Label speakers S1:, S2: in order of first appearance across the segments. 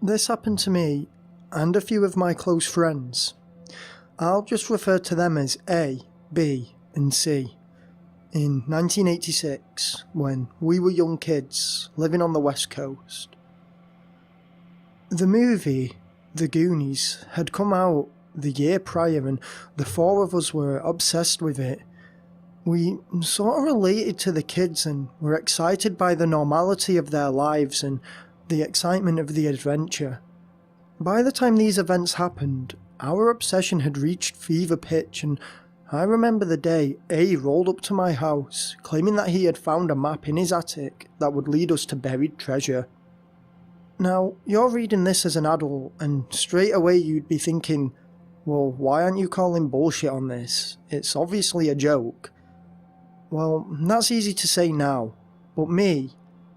S1: This happened to me and a few of my close friends. I'll just refer to them as A, B and C. In 1986, when we were young kids living on the West Coast. The movie, The Goonies, had come out the year prior and the four of us were obsessed with it. We sort of related to the kids and were excited by the normality of their lives and the excitement of the adventure. By the time these events happened, our obsession had reached fever pitch, and I remember the day A rolled up to my house claiming that he had found a map in his attic that would lead us to buried treasure. Now, you're reading this as an adult and straight away you'd be thinking, well, why aren't you calling bullshit on this? It's obviously a joke. Well, that's easy to say now, but me,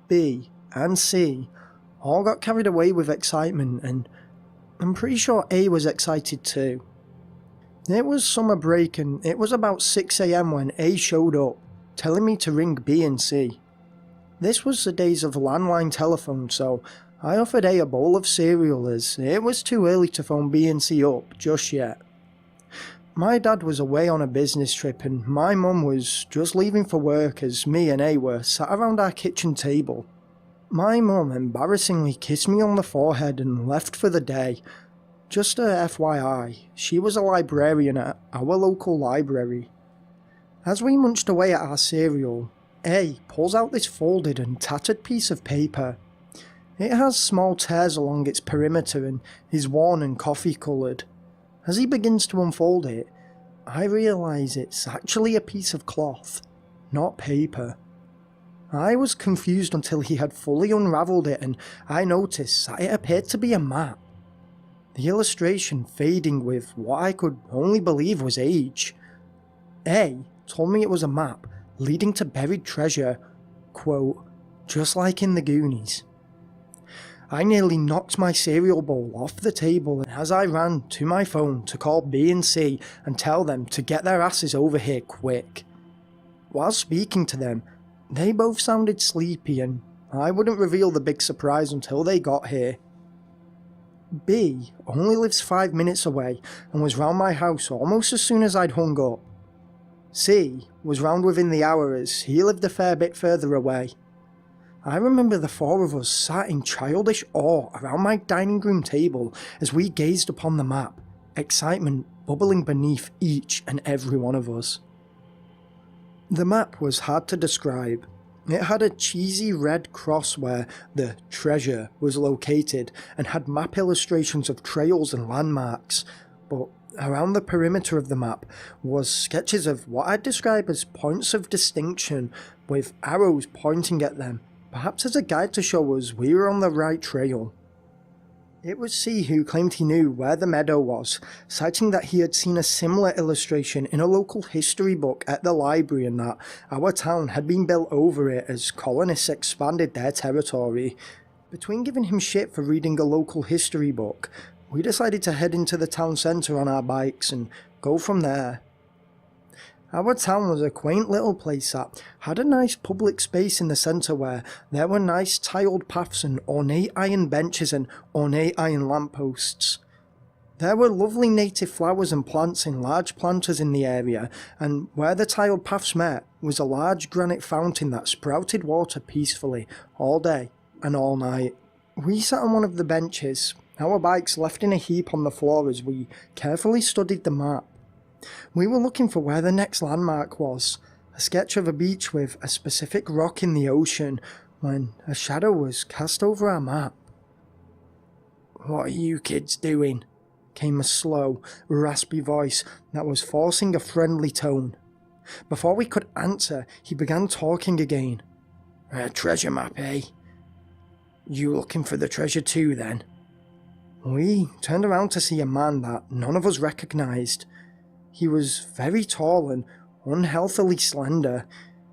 S1: B and C all got carried away with excitement, and I'm pretty sure A was excited too. It was summer break and it was about 6 AM when A showed up, telling me to ring B and C. This was the days of landline telephone, so I offered A bowl of cereal as it was too early to phone B and C up just yet. My dad was away on a business trip and my mum was just leaving for work as me and A were sat around our kitchen table. My mum embarrassingly kissed me on the forehead and left for the day. Just a FYI, she was a librarian at our local library. As we munched away at our cereal, A pulls out this folded and tattered piece of paper. It has small tears along its perimeter and is worn and coffee coloured. As he begins to unfold it, I realise it's actually a piece of cloth, not paper. I was confused until he had fully unravelled it and I noticed that it appeared to be a map. The illustration fading with what I could only believe was age. A told me it was a map leading to buried treasure, quote, just like in the Goonies. I nearly knocked my cereal bowl off the table as I ran to my phone to call B and C and tell them to get their asses over here quick. While speaking to them, they both sounded sleepy and I wouldn't reveal the big surprise until they got here. B only lives 5 minutes away and was round my house almost as soon as I'd hung up. C was round within the hour as he lived a fair bit further away. I remember the four of us sat in childish awe around my dining room table as we gazed upon the map, excitement bubbling beneath each and every one of us. The map was hard to describe. It had a cheesy red cross where the treasure was located and had map illustrations of trails and landmarks, but around the perimeter of the map was sketches of what I'd describe as points of distinction with arrows pointing at them, perhaps as a guide to show us we were on the right trail. It was C who claimed he knew where the meadow was, citing that he had seen a similar illustration in a local history book at the library and that our town had been built over it as colonists expanded their territory. Between giving him shit for reading a local history book, we decided to head into the town centre on our bikes and go from there. Our town was a quaint little place that had a nice public space in the centre where there were nice tiled paths and ornate iron benches and ornate iron lampposts. There were lovely native flowers and plants in large planters in the area, and where the tiled paths met was a large granite fountain that sprouted water peacefully all day and all night. We sat on one of the benches, our bikes left in a heap on the floor as we carefully studied the map. We were looking for where the next landmark was, a sketch of a beach with a specific rock in the ocean, when a shadow was cast over our map. "What are you kids doing?" came a slow, raspy voice that was forcing a friendly tone. Before we could answer, he began talking again. "A treasure map, eh? You looking for the treasure too, then?" We turned around to see a man that none of us recognised. He was very tall and unhealthily slender.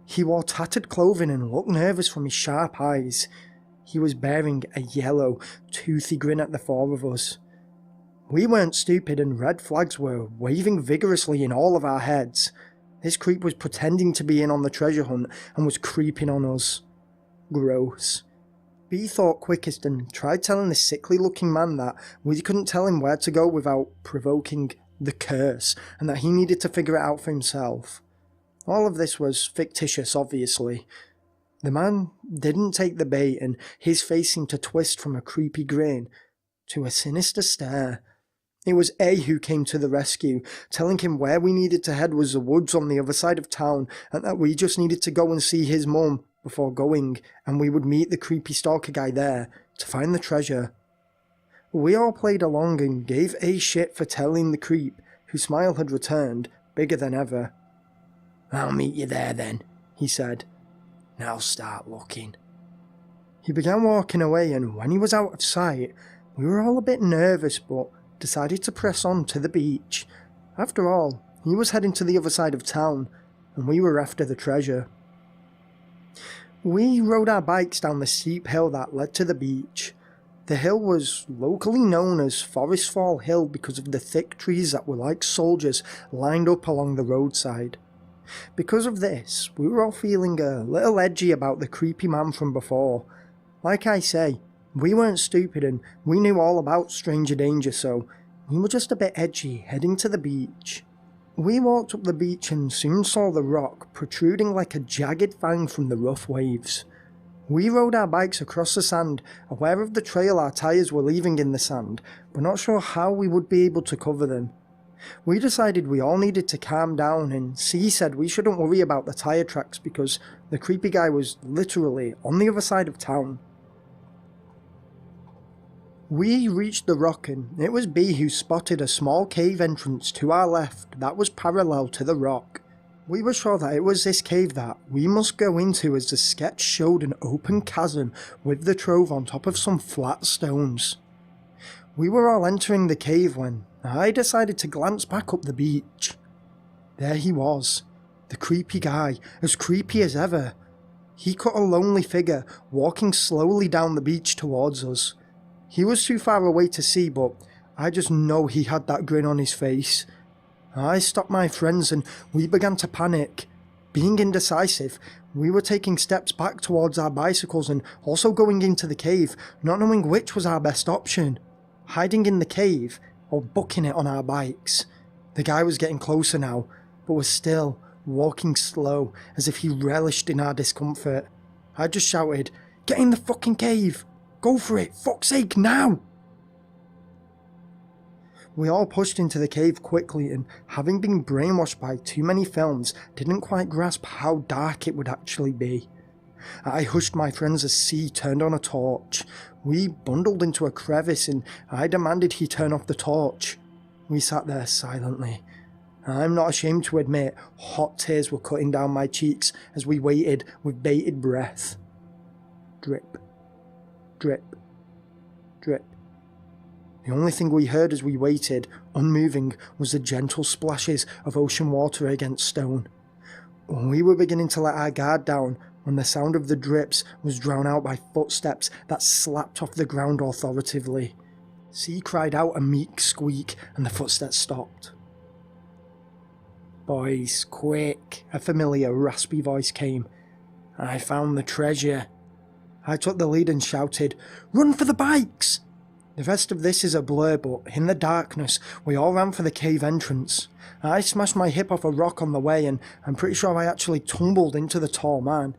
S1: He wore tattered clothing and looked nervous from his sharp eyes. He was bearing a yellow, toothy grin at the four of us. We weren't stupid and red flags were waving vigorously in all of our heads. This creep was pretending to be in on the treasure hunt and was creeping on us. Gross. B thought quickest and tried telling the sickly looking man that we couldn't tell him where to go without provoking the curse, and that he needed to figure it out for himself. All of this was fictitious, obviously. The man didn't take the bait, and his face seemed to twist from a creepy grin to a sinister stare. It was A who came to the rescue, telling him where we needed to head was the woods on the other side of town, and that we just needed to go and see his mum before going, and we would meet the creepy stalker guy there to find the treasure. We all played along and gave A shit for telling the creep, whose smile had returned, bigger than ever. "I'll meet you there then," he said. "Now start looking." He began walking away, and when he was out of sight, we were all a bit nervous but decided to press on to the beach. After all, he was heading to the other side of town, and we were after the treasure. We rode our bikes down the steep hill that led to the beach. The hill was locally known as Forest Fall Hill because of the thick trees that were like soldiers lined up along the roadside. Because of this, we were all feeling a little edgy about the creepy man from before. Like I say, we weren't stupid and we knew all about stranger danger, so we were just a bit edgy heading to the beach. We walked up the beach and soon saw the rock protruding like a jagged fang from the rough waves. We rode our bikes across the sand, aware of the trail our tyres were leaving in the sand, but not sure how we would be able to cover them. We decided we all needed to calm down, and C said we shouldn't worry about the tyre tracks because the creepy guy was literally on the other side of town. We reached the rock, and it was B who spotted a small cave entrance to our left that was parallel to the rock. We were sure that it was this cave that we must go into, as the sketch showed an open chasm with the trove on top of some flat stones. We were all entering the cave when I decided to glance back up the beach. There he was, the creepy guy, as creepy as ever. He cut a lonely figure, walking slowly down the beach towards us. He was too far away to see, but I just know he had that grin on his face. I stopped my friends and we began to panic. Being indecisive, we were taking steps back towards our bicycles and also going into the cave, not knowing which was our best option. Hiding in the cave or booking it on our bikes. The guy was getting closer now, but was still walking slow, as if he relished in our discomfort. I just shouted, "Get in the fucking cave! Go for it, fuck's sake, now!" We all pushed into the cave quickly, and having been brainwashed by too many films, didn't quite grasp how dark it would actually be. I hushed my friends as C turned on a torch. We bundled into a crevice and I demanded he turn off the torch. We sat there silently. I'm not ashamed to admit hot tears were cutting down my cheeks as we waited with bated breath. Drip, drip, drip. The only thing we heard as we waited, unmoving, was the gentle splashes of ocean water against stone. We were beginning to let our guard down when the sound of the drips was drowned out by footsteps that slapped off the ground authoritatively. C cried out a meek squeak and the footsteps stopped. "Boys, quick," a familiar raspy voice came. "I found the treasure." I took the lead and shouted, "Run for the bikes!" The rest of this is a blur, but in the darkness, we all ran for the cave entrance. I smashed my hip off a rock on the way, and I'm pretty sure I actually tumbled into the tall man.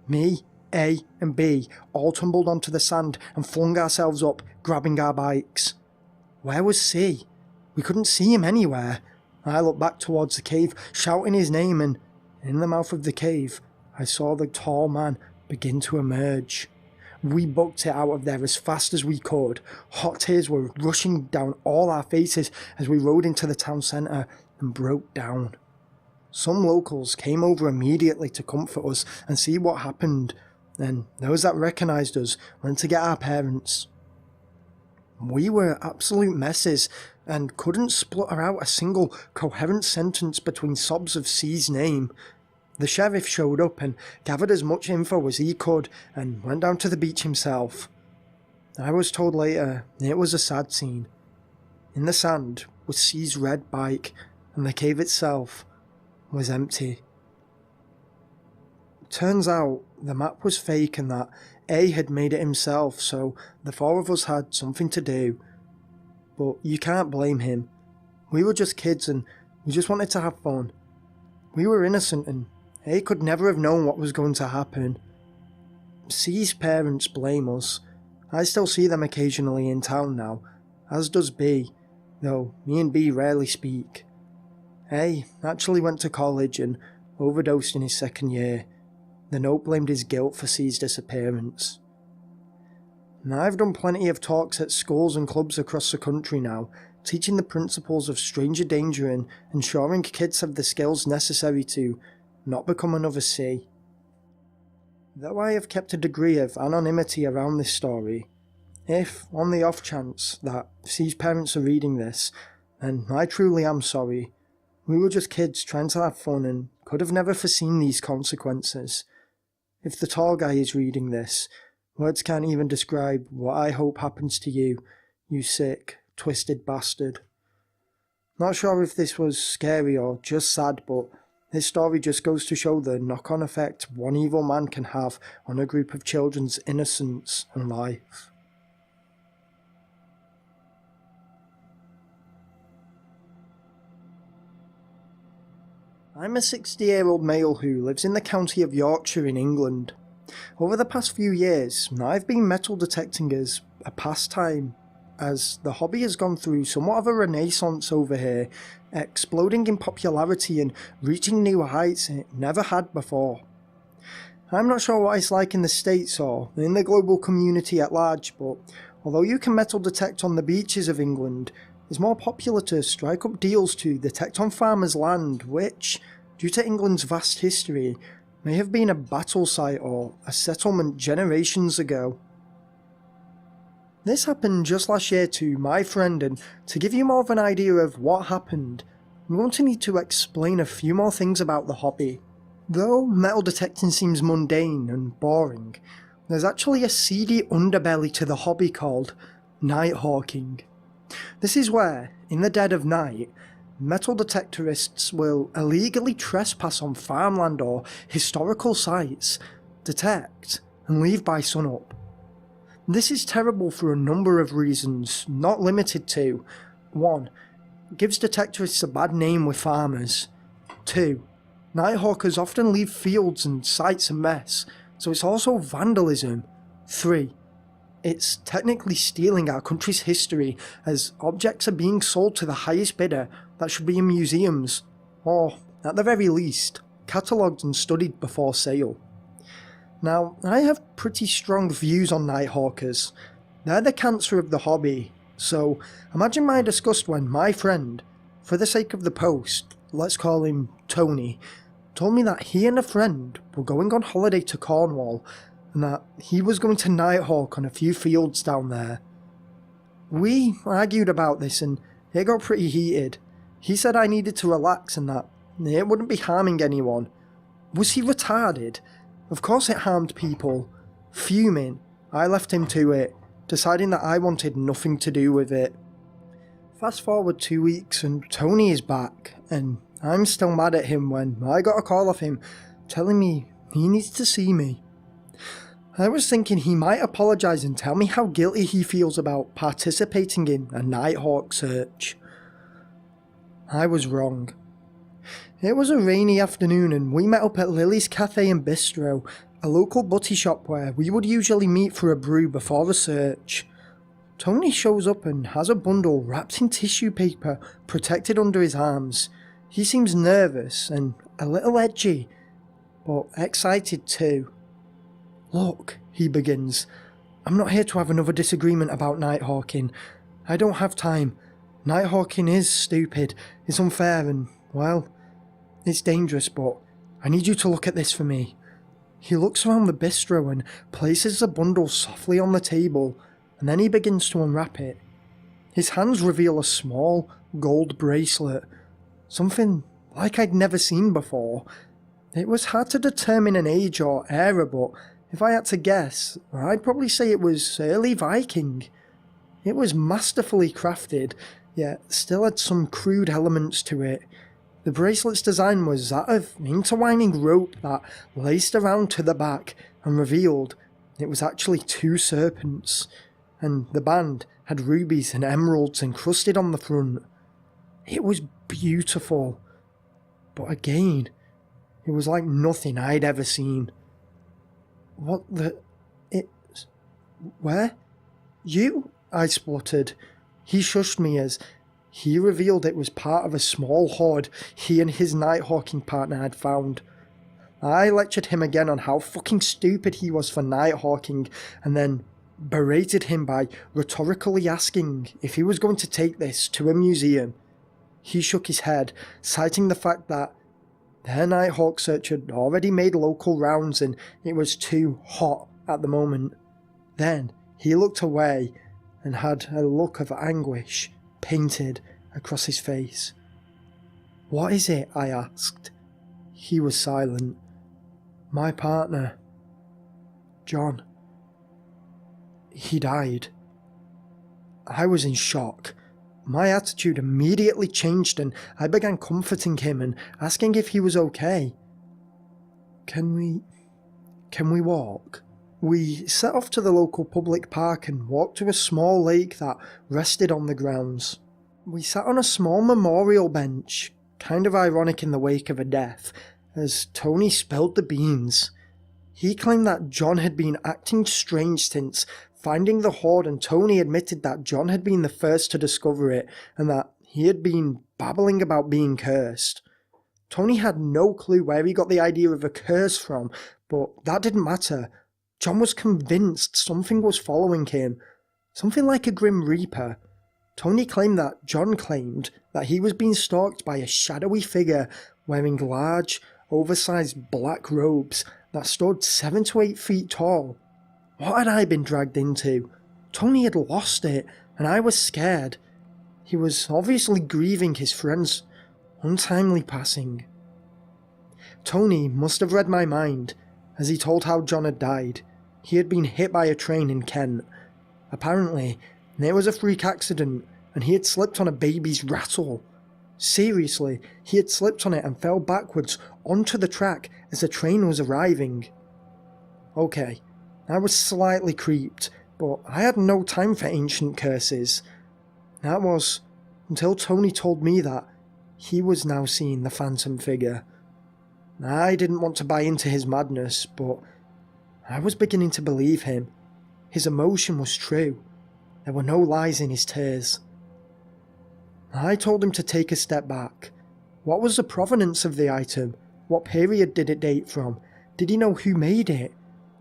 S1: Me, A, and B all tumbled onto the sand and flung ourselves up, grabbing our bikes. Where was C? We couldn't see him anywhere. I looked back towards the cave, shouting his name, and in the mouth of the cave, I saw the tall man begin to emerge. We booked it out of there as fast as we could. Hot tears were rushing down all our faces as we rode into the town centre and broke down. Some locals came over immediately to comfort us and see what happened, and those that recognised us went to get our parents. We were absolute messes and couldn't splutter out a single coherent sentence between sobs of C's name. The sheriff showed up and gathered as much info as he could and went down to the beach himself. I was told later it was a sad scene. In the sand was C's red bike, and the cave itself was empty. turns out the map was fake and that A had made it himself, so the four of us had something to do. But you can't blame him. We were just kids and we just wanted to have fun. We were innocent and A could never have known what was going to happen. C's parents blame us. I still see them occasionally in town now, as does B, though me and B rarely speak. A actually went to college and overdosed in his second year. The note blamed his guilt for C's disappearance. And I've done plenty of talks at schools and clubs across the country now, teaching the principles of stranger danger and ensuring kids have the skills necessary to not become another C. Though I have kept a degree of anonymity around this story, if, on the off chance that C's parents are reading this, then I truly am sorry. We were just kids trying to have fun and could have never foreseen these consequences. If the tall guy is reading this, words can't even describe what I hope happens to you, you sick, twisted bastard. Not sure if this was scary or just sad, but this story just goes to show the knock-on effect one evil man can have on a group of children's innocence and life. I'm a 60-year-old male who lives in the county of Yorkshire in England. Over the past few years, I've been metal detecting as a pastime, as the hobby has gone through somewhat of a renaissance over here, exploding in popularity and reaching new heights it never had before. I'm not sure what it's like in the States or in the global community at large, but although you can metal detect on the beaches of England, it's more popular to strike up deals to detect on farmers' land, which, due to England's vast history, may have been a battle site or a settlement generations ago. This happened just last year to my friend, and to give you more of an idea of what happened, I'm going to need to explain a few more things about the hobby. Though metal detecting seems mundane and boring, there's actually a seedy underbelly to the hobby called night hawking. This is where, in the dead of night, metal detectorists will illegally trespass on farmland or historical sites, detect, and leave by sunup. This is terrible for a number of reasons, not limited to: 1. It gives detectorists a bad name with farmers. 2. Nighthawkers often leave fields and sites a mess, so it's also vandalism. 3. It's technically stealing our country's history, as objects are being sold to the highest bidder that should be in museums, or, at the very least, catalogued and studied before sale. Now, I have pretty strong views on nighthawkers. They're the cancer of the hobby, so imagine my disgust when my friend, for the sake of the post, let's call him Tony, told me that he and a friend were going on holiday to Cornwall, and that he was going to nighthawk on a few fields down there. We argued about this and it got pretty heated. He said I needed to relax and that it wouldn't be harming anyone. Was he retarded? Of course it harmed people. Fuming, I left him to it, deciding that I wanted nothing to do with it. Fast forward 2 weeks and Tony is back, and I'm still mad at him when I got a call off him telling me he needs to see me. I was thinking he might apologise and tell me how guilty he feels about participating in a nighthawk search. I was wrong. It was a rainy afternoon and we met up at Lily's Cafe and Bistro, a local butty shop where we would usually meet for a brew before the search. Tony shows up and has a bundle wrapped in tissue paper protected under his arms. He seems nervous and a little edgy, but excited too. "Look," he begins, "I'm not here to have another disagreement about nighthawking. I don't have time. Nighthawking is stupid, it's unfair and, well, it's dangerous, but I need you to look at this for me." He looks around the bistro and places the bundle softly on the table, and then he begins to unwrap it. His hands reveal a small, gold bracelet, something like I'd never seen before. It was hard to determine an age or era, but if I had to guess, I'd probably say it was early Viking. It was masterfully crafted, yet still had some crude elements to it. The bracelet's design was that of intertwining rope that laced around to the back and revealed it was actually 2 serpents, and the band had rubies and emeralds encrusted on the front. It was beautiful, but again, it was like nothing I'd ever seen. What the... Where? You? I spluttered. He shushed me as he revealed it was part of a small hoard he and his nighthawking partner had found. I lectured him again on how fucking stupid he was for nighthawking, and then berated him by rhetorically asking if he was going to take this to a museum. He shook his head, citing the fact that their nighthawk search had already made local rounds and it was too hot at the moment. Then he looked away and had a look of anguish painted across his face. "What is it?" I asked. He was silent. "My partner, John, he died." I was in shock. My attitude immediately changed and I began comforting him and asking if he was okay. Can we walk?" We set off to the local public park and walked to a small lake that rested on the grounds. We sat on a small memorial bench, kind of ironic in the wake of a death, as Tony spilled the beans. He claimed that John had been acting strange since finding the hoard, and Tony admitted that John had been the first to discover it and that he had been babbling about being cursed. Tony had no clue where he got the idea of a curse from, but that didn't matter. John was convinced something was following him, something like a Grim Reaper. Tony claimed that John claimed that he was being stalked by a shadowy figure wearing large, oversized black robes that stood 7 to 8 feet tall. What had I been dragged into? Tony had lost it, and I was scared. He was obviously grieving his friend's untimely passing. Tony must have read my mind, as he told how John had died. He had been hit by a train in Kent. Apparently, it was a freak accident, and he had slipped on a baby's rattle. Seriously, he had slipped on it and fell backwards onto the track as the train was arriving. Okay, I was slightly creeped, but I had no time for ancient curses. That was until Tony told me that he was now seeing the phantom figure. I didn't want to buy into his madness, but I was beginning to believe him. His emotion was true. There were no lies in his tears. I told him to take a step back. What was the provenance of the item? What period did it date from? Did he know who made it?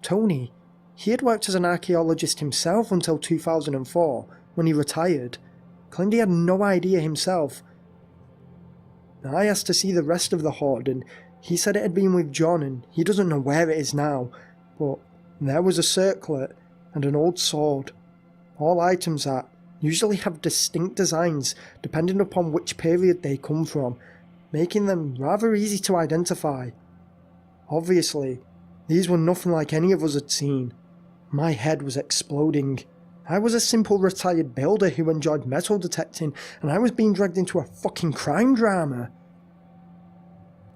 S1: Tony, he had worked as an archaeologist himself until 2004, when he retired. Claimed he had no idea himself. I asked to see the rest of the hoard, and he said it had been with John and he doesn't know where it is now, but there was a circlet and an old sword. All items that usually have distinct designs depending upon which period they come from, making them rather easy to identify. Obviously, these were nothing like any of us had seen. My head was exploding. I was a simple retired builder who enjoyed metal detecting, and I was being dragged into a fucking crime drama.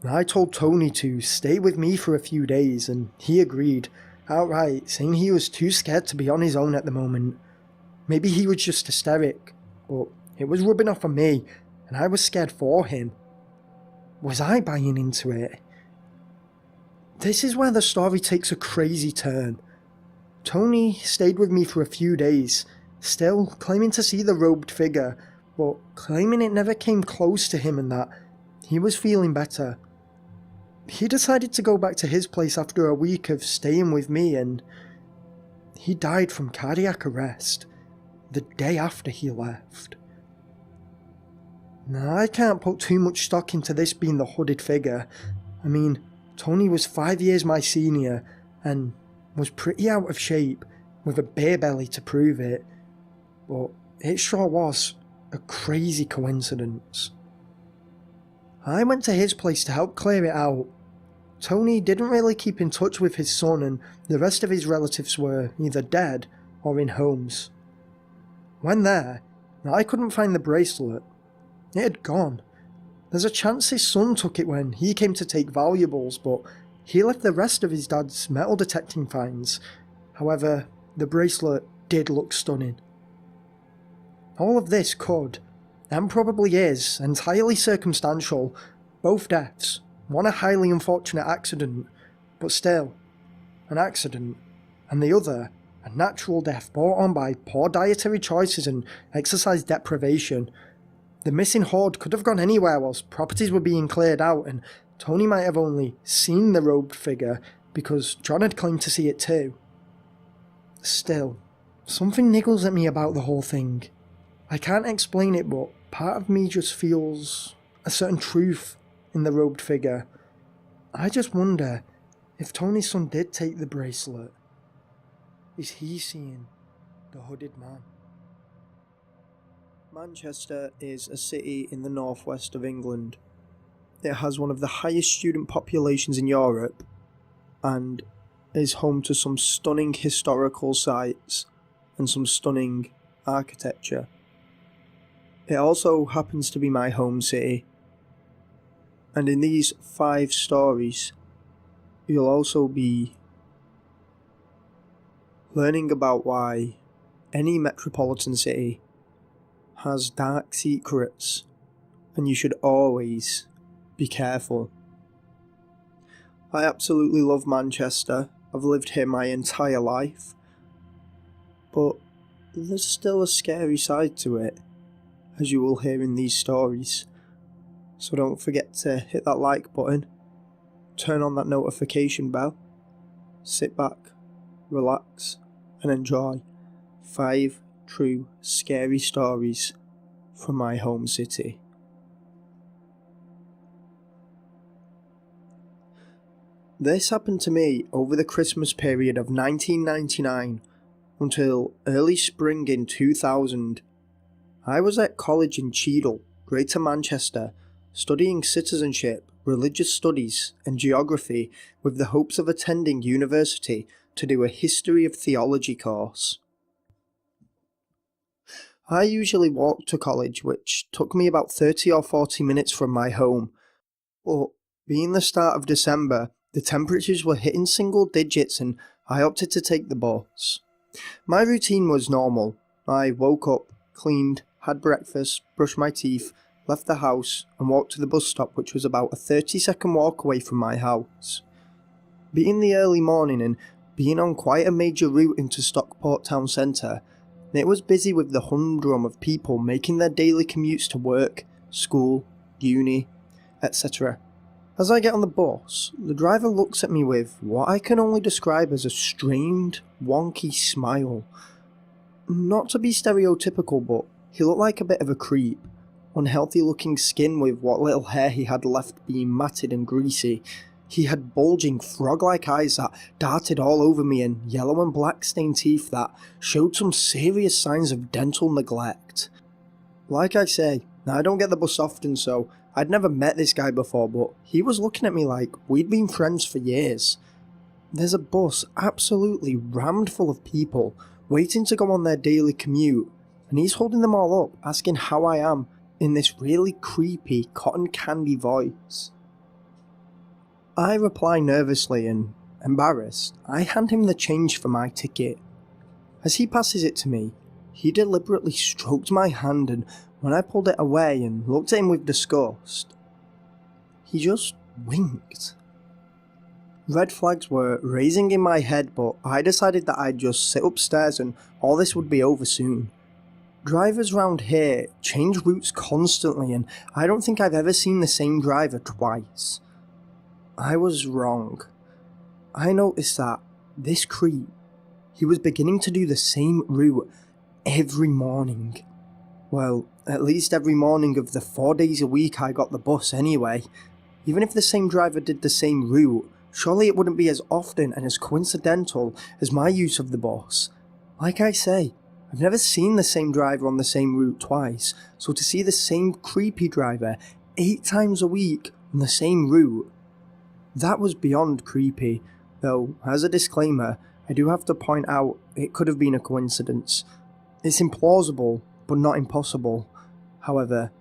S1: I told Tony to stay with me for a few days, and he agreed, outright saying he was too scared to be on his own at the moment. Maybe he was just hysteric, but it was rubbing off on me, and I was scared for him. Was I buying into it? This is where the story takes a crazy turn. Tony stayed with me for a few days, still claiming to see the robed figure, but claiming it never came close to him and that he was feeling better. He decided to go back to his place after a week of staying with me, and he died from cardiac arrest the day after he left. Now, I can't put too much stock into this being the hooded figure. I mean, Tony was 5 years my senior and was pretty out of shape, with a beer belly to prove it, but it sure was a crazy coincidence. I went to his place to help clear it out. Tony didn't really keep in touch with his son, and the rest of his relatives were either dead or in homes. When there, I couldn't find the bracelet. It had gone. There's a chance his son took it when he came to take valuables, but he left the rest of his dad's metal detecting finds. However, the bracelet did look stunning. All of this could, and probably is, entirely circumstantial. Both deaths, one a highly unfortunate accident, but still, an accident, and the other a natural death brought on by poor dietary choices and exercise deprivation. The missing hoard could have gone anywhere whilst properties were being cleared out, and Tony might have only seen the robed figure because John had claimed to see it too. Still, something niggles at me about the whole thing. I can't explain it, but part of me just feels a certain truth in the robed figure. I just wonder if Tony's son did take the bracelet. Is he seeing the hooded man? Manchester is a city in the northwest of England. It has one of the highest student populations in Europe and is home to some stunning historical sites and some stunning architecture. It also happens to be my home city. And in these 5 stories, you'll also be learning about why any metropolitan city has dark secrets, and you should always be careful. I absolutely love Manchester. I've lived here my entire life, but there's still a scary side to it, as you will hear in these stories. So don't forget to hit that like button, turn on that notification bell, sit back, relax, and enjoy 5 true scary stories from my home city. This happened to me over the Christmas period of 1999 until early spring in 2000. I was at college in Cheadle, Greater Manchester, studying citizenship, religious studies and geography with the hopes of attending university to do a history of theology course. I usually walked to college, which took me about 30 or 40 minutes from my home, but being the start of December, the temperatures were hitting single digits and I opted to take the bus. My routine was normal. I woke up, cleaned, had breakfast, brushed my teeth, left the house and walked to the bus stop, which was about a 30-second walk away from my house. Being the early morning and being on quite a major route into Stockport town centre, it was busy with the humdrum of people making their daily commutes to work, school, uni, etc. As I get on the bus, the driver looks at me with what I can only describe as a strained, wonky smile. Not to be stereotypical, but he looked like a bit of a creep. Unhealthy looking skin with what little hair he had left being matted and greasy. He had bulging frog-like eyes that darted all over me and yellow and black stained teeth that showed some serious signs of dental neglect. Like I say, I don't get the bus often, so I'd never met this guy before, but he was looking at me like we'd been friends for years. There's a bus absolutely rammed full of people waiting to go on their daily commute, and he's holding them all up, asking how I am in this really creepy cotton candy voice. I reply nervously and embarrassed. I hand him the change for my ticket. As he passes it to me, he deliberately stroked my hand, and when I pulled it away and looked at him with disgust, he just winked. Red flags were raising in my head, but I decided that I'd just sit upstairs and all this would be over soon. Drivers round here change routes constantly, and I don't think I've ever seen the same driver twice. I was wrong. I noticed that this creep, he was beginning to do the same route every morning. Well, at least every morning of the 4 days a week I got the bus anyway. Even if the same driver did the same route, surely it wouldn't be as often and as coincidental as my use of the bus. Like I say, I've never seen the same driver on the same route twice, so to see the same creepy driver 8 times a week on the same route, that was beyond creepy, though, as a disclaimer, I do have to point out it could have been a coincidence. It's implausible, but not impossible. However,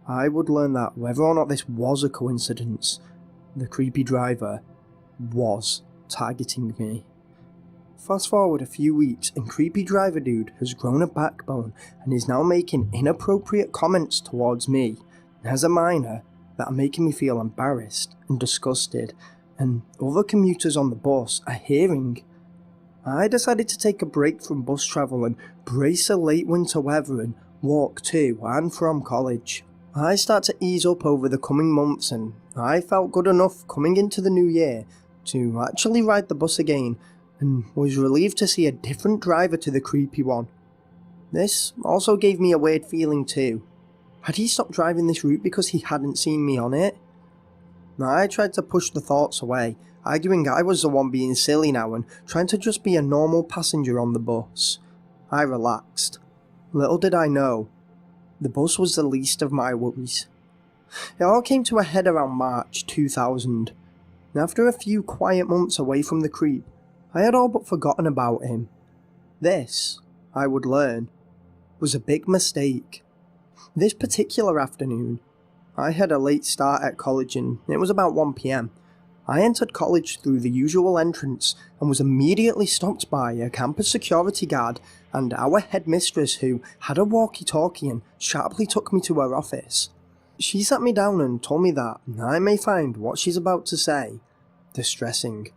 S1: I would learn that whether or not this was a coincidence, the creepy driver was targeting me. Fast forward a few weeks and creepy driver dude has grown a backbone and is now making inappropriate comments towards me as a minor that are making me feel embarrassed and disgusted, and other commuters on the bus are hearing. I decided to take a break from bus travel and brace the late winter weather and walk to and from college. I start to ease up over the coming months, and I felt good enough coming into the new year to actually ride the bus again, and was relieved to see a different driver to the creepy one. This also gave me a weird feeling too. Had he stopped driving this route because he hadn't seen me on it? I tried to push the thoughts away, arguing I was the one being silly now and trying to just be a normal passenger on the bus. I relaxed. Little did I know, the bus was the least of my worries. It all came to a head around March 2000. After a few quiet months away from the creep, I had all but forgotten about him. This, I would learn, was a big mistake. This particular afternoon, I had a late start at college and it was about 1 PM. I entered college through the usual entrance and was immediately stopped by a campus security guard and our headmistress, who had a walkie-talkie and sharply took me to her office. She sat me down and told me that I may find what she's about to say distressing.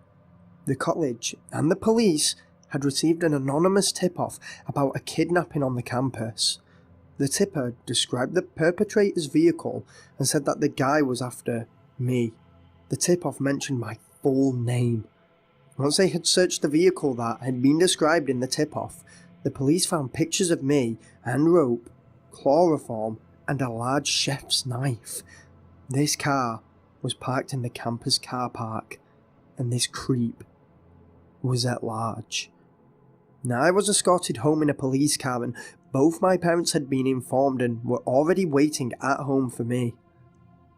S1: The college and the police had received an anonymous tip-off about a kidnapping on the campus. The tipper described the perpetrator's vehicle and said that the guy was after me. The tip-off mentioned my full name. Once they had searched the vehicle that had been described in the tip-off, the police found pictures of me and rope, chloroform, and a large chef's knife. This car was parked in the campus car park, and this creep was at large. Now I was escorted home in a police car, and both my parents had been informed and were already waiting at home for me.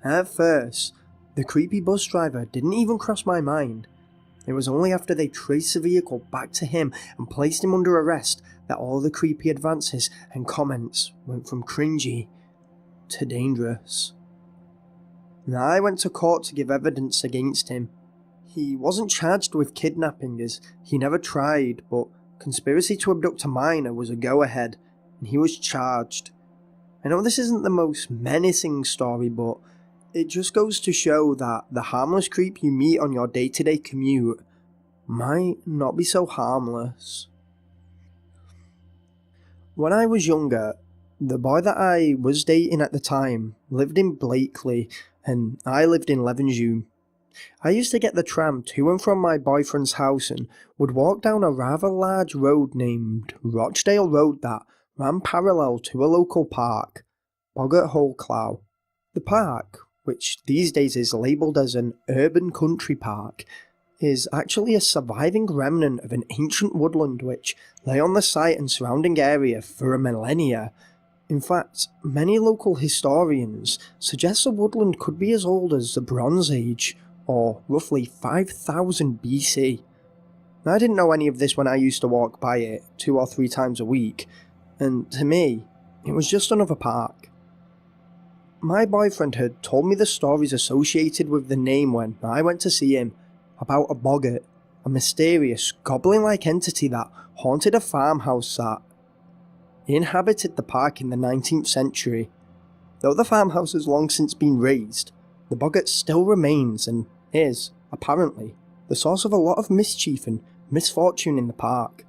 S1: At first, the creepy bus driver didn't even cross my mind. It was only after they traced the vehicle back to him and placed him under arrest that all the creepy advances and comments went from cringy to dangerous. Now I went to court to give evidence against him. He wasn't charged with kidnapping as he never tried, but conspiracy to abduct a minor was a go-ahead, and he was charged. I know this isn't the most menacing story, but it just goes to show that the harmless creep you meet on your day-to-day commute might not be so harmless. When I was younger, the boy that I was dating at the time lived in Blakely, and I lived in Levenshulme. I used to get the tram to and from my boyfriend's house and would walk down a rather large road named Rochdale Road that ran parallel to a local park, Boggart Hole Clough. The park, which these days is labelled as an urban country park, is actually a surviving remnant of an ancient woodland which lay on the site and surrounding area for a millennia. In fact, many local historians suggest the woodland could be as old as the Bronze Age, or roughly 5000 BC. I didn't know any of this when I used to walk by it 2 or 3 times a week, and to me, it was just another park. My boyfriend had told me the stories associated with the name when I went to see him, about a boggart, a mysterious, goblin-like entity that haunted a farmhouse that inhabited the park in the 19th century. Though the farmhouse has long since been razed, the boggart still remains and is, apparently, the source of a lot of mischief and misfortune in the park.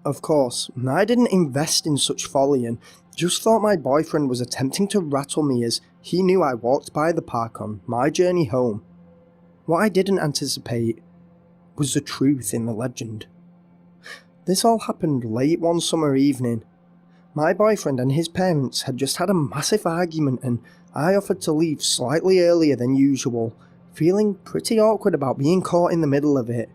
S1: Of course, I didn't invest in such folly and just thought my boyfriend was attempting to rattle me as he knew I walked by the park on my journey home. What I didn't anticipate was the truth in the legend. This all happened late one summer evening. My boyfriend and his parents had just had a massive argument and I offered to leave slightly earlier than usual, feeling pretty awkward about being caught in the middle of it.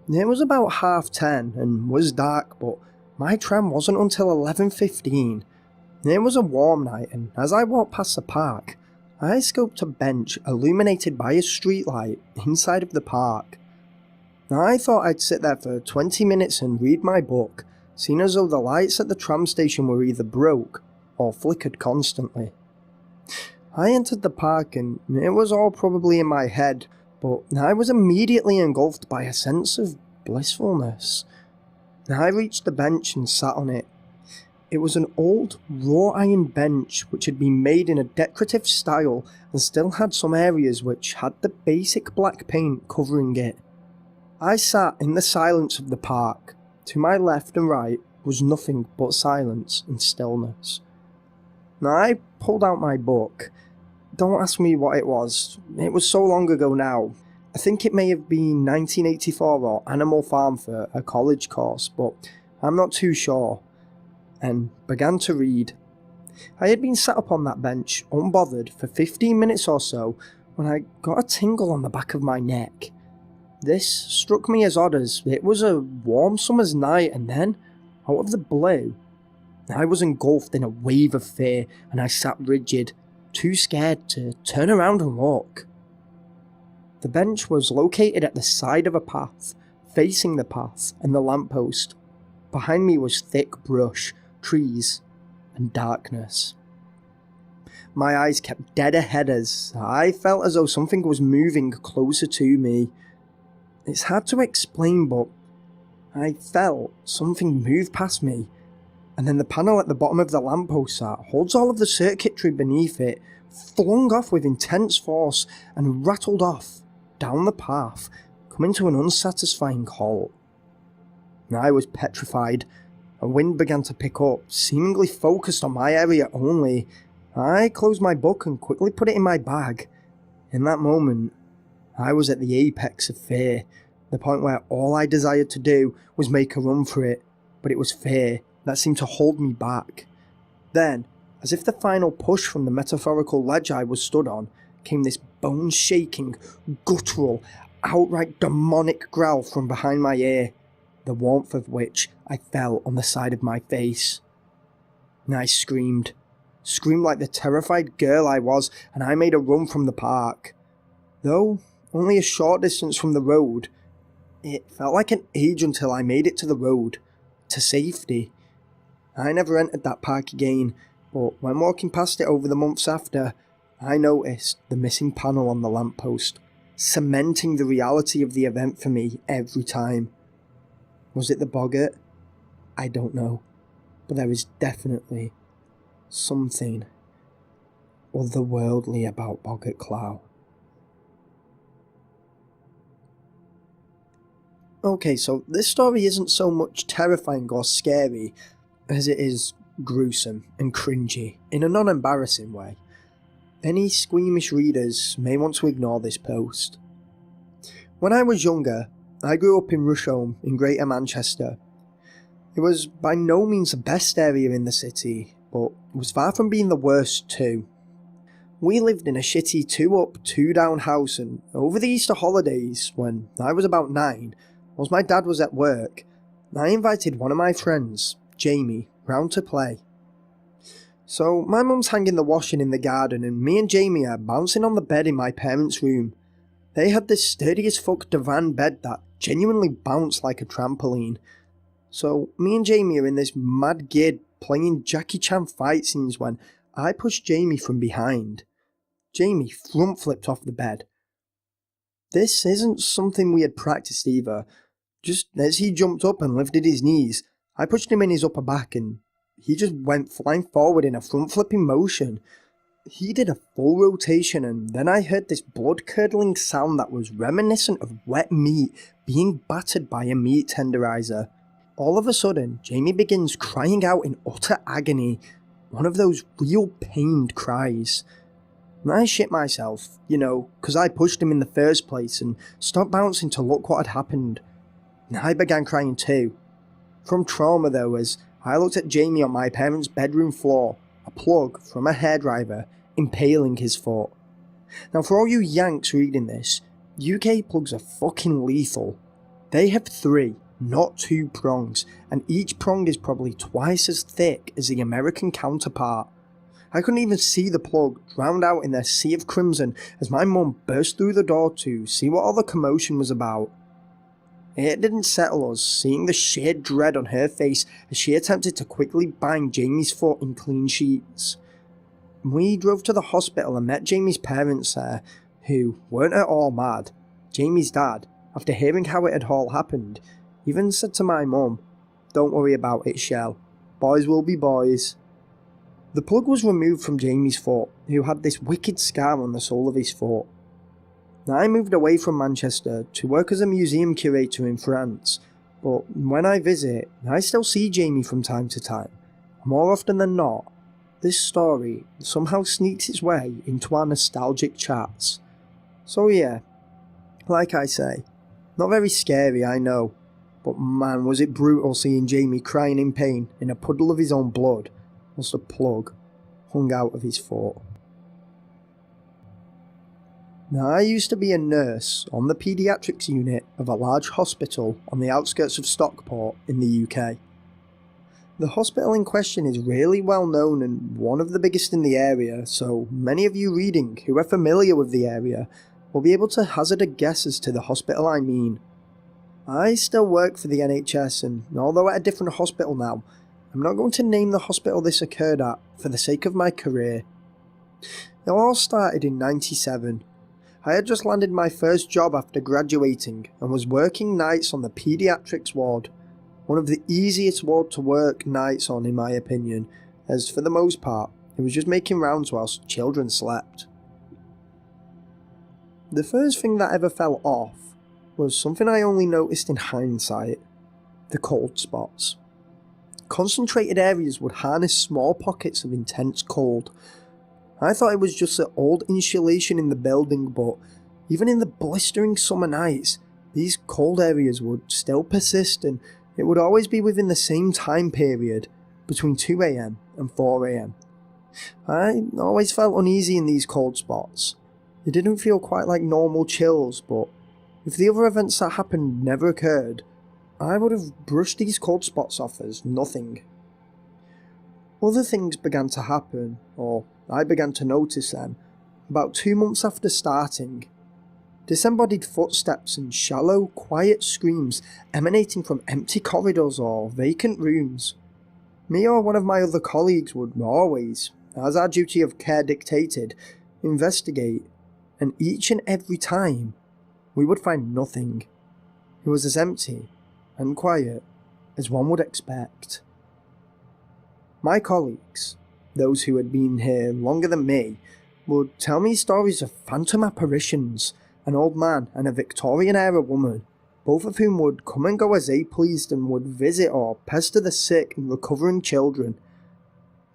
S1: It was about 10:30 and was dark, but my tram wasn't until 11:15. It was a warm night, and as I walked past the park, I scoped a bench illuminated by a streetlight inside of the park. I thought I'd sit there for 20 minutes and read my book, seeing as though the lights at the tram station were either broke or flickered constantly. I entered the park and it was all probably in my head, but I was immediately engulfed by a sense of blissfulness. I reached the bench and sat on it. It was an old wrought iron bench which had been made in a decorative style and still had some areas which had the basic black paint covering it. I sat in the silence of the park. To my left and right was nothing but silence and stillness. Now I pulled out my book. Don't ask me what it was so long ago now. I think it may have been 1984 or Animal Farm for a college course, but I'm not too sure, and began to read. I had been sat upon that bench, unbothered, for 15 minutes or so, when I got a tingle on the back of my neck. This struck me as odd, as it was a warm summer's night, and then, out of the blue, I was engulfed in a wave of fear, and I sat rigid, too scared to turn around and look. The bench was located at the side of a path, facing the path and the lamppost. Behind me was thick brush, trees, and darkness. My eyes kept dead ahead as I felt as though something was moving closer to me. It's hard to explain, but I felt something move past me, and then the panel at the bottom of the lamppost that holds all of the circuitry beneath it flung off with intense force and rattled off down the path, coming to an unsatisfying halt. I was petrified. A wind began to pick up, seemingly focused on my area only. I closed my book and quickly put it in my bag. In that moment, I was at the apex of fear, the point where all I desired to do was make a run for it, but it was fear that seemed to hold me back. Then, as if the final push from the metaphorical ledge I was stood on, came this bone-shaking, guttural, outright demonic growl from behind my ear, the warmth of which I felt on the side of my face. And I screamed like the terrified girl I was, and I made a run from the park. Though only a short distance from the road, it felt like an age until I made it to the road, to safety. I never entered that park again, but when walking past it over the months after, I noticed the missing panel on the lamppost, cementing the reality of the event for me every time. Was it the boggart? I don't know, but there is definitely something otherworldly about Boggart Clough. Okay, so this story isn't so much terrifying or scary as it is gruesome and cringy in a non-embarrassing way. Any squeamish readers may want to ignore this post. When I was younger, I grew up in Rusholme in Greater Manchester. It was by no means the best area in the city, but it was far from being the worst too. We lived in a shitty 2-up, 2-down house, and over the Easter holidays, when I was about 9, whilst my dad was at work, I invited one of my friends, Jamie, round to play. So my mum's hanging the washing in the garden, and me and Jamie are bouncing on the bed in my parents' room. They had this sturdy as fuck divan bed that genuinely bounced like a trampoline. So me and Jamie are in this mad gid playing Jackie Chan fight scenes when I pushed Jamie from behind. Jamie front flipped off the bed. This isn't something we had practiced either. Just as he jumped up and lifted his knees, I pushed him in his upper back and he just went flying forward in a front flipping motion. He did a full rotation, and then I heard this blood-curdling sound that was reminiscent of wet meat being battered by a meat tenderizer. All of a sudden, Jamie begins crying out in utter agony, one of those real pained cries. And I shit myself, because I pushed him in the first place, and stopped bouncing to look what had happened. And I began crying too. From trauma though, as I looked at Jamie on my parents' bedroom floor, a plug from a hairdryer impaling his foot. Now for all you Yanks reading this, UK plugs are fucking lethal. They have 3, not 2 prongs, and each prong is probably twice as thick as the American counterpart. I couldn't even see the plug, drowned out in their sea of crimson as my mum burst through the door to see what all the commotion was about. It didn't settle us, seeing the sheer dread on her face as she attempted to quickly bind Jamie's foot in clean sheets. We drove to the hospital and met Jamie's parents there, who weren't at all mad. Jamie's dad, after hearing how it had all happened, even said to my mum, "Don't worry about it, Shell. Boys will be boys." The plug was removed from Jamie's foot, who had this wicked scar on the sole of his foot. I moved away from Manchester to work as a museum curator in France, but when I visit, I still see Jamie from time to time. More often than not, this story somehow sneaks its way into our nostalgic chats. So yeah, like I say, not very scary, I know, but man was it brutal seeing Jamie crying in pain in a puddle of his own blood whilst a plug hung out of his foot. Now, I used to be a nurse on the paediatrics unit of a large hospital on the outskirts of Stockport in the UK. The hospital in question is really well known and one of the biggest in the area, so many of you reading who are familiar with the area will be able to hazard a guess as to the hospital I mean. I still work for the NHS, and although at a different hospital now, I'm not going to name the hospital this occurred at for the sake of my career. It all started in '97. I had just landed my first job after graduating and was working nights on the paediatrics ward, one of the easiest ward to work nights on in my opinion, as for the most part it was just making rounds whilst children slept. The first thing that ever fell off was something I only noticed in hindsight: the cold spots. Concentrated areas would harness small pockets of intense cold. I thought it was just the old insulation in the building, but even in the blistering summer nights, these cold areas would still persist, and it would always be within the same time period, between 2 AM and 4 AM. I always felt uneasy in these cold spots. It didn't feel quite like normal chills, but if the other events that happened never occurred, I would have brushed these cold spots off as nothing. Other things began to happen, or I began to notice them, about 2 months after starting. Disembodied footsteps and shallow, quiet screams emanating from empty corridors or vacant rooms. Me or one of my other colleagues would always, as our duty of care dictated, investigate, and each and every time, we would find nothing. It was as empty and quiet as one would expect. My colleagues, those who had been here longer than me, would tell me stories of phantom apparitions, an old man and a Victorian-era woman, both of whom would come and go as they pleased and would visit or pester the sick and recovering children.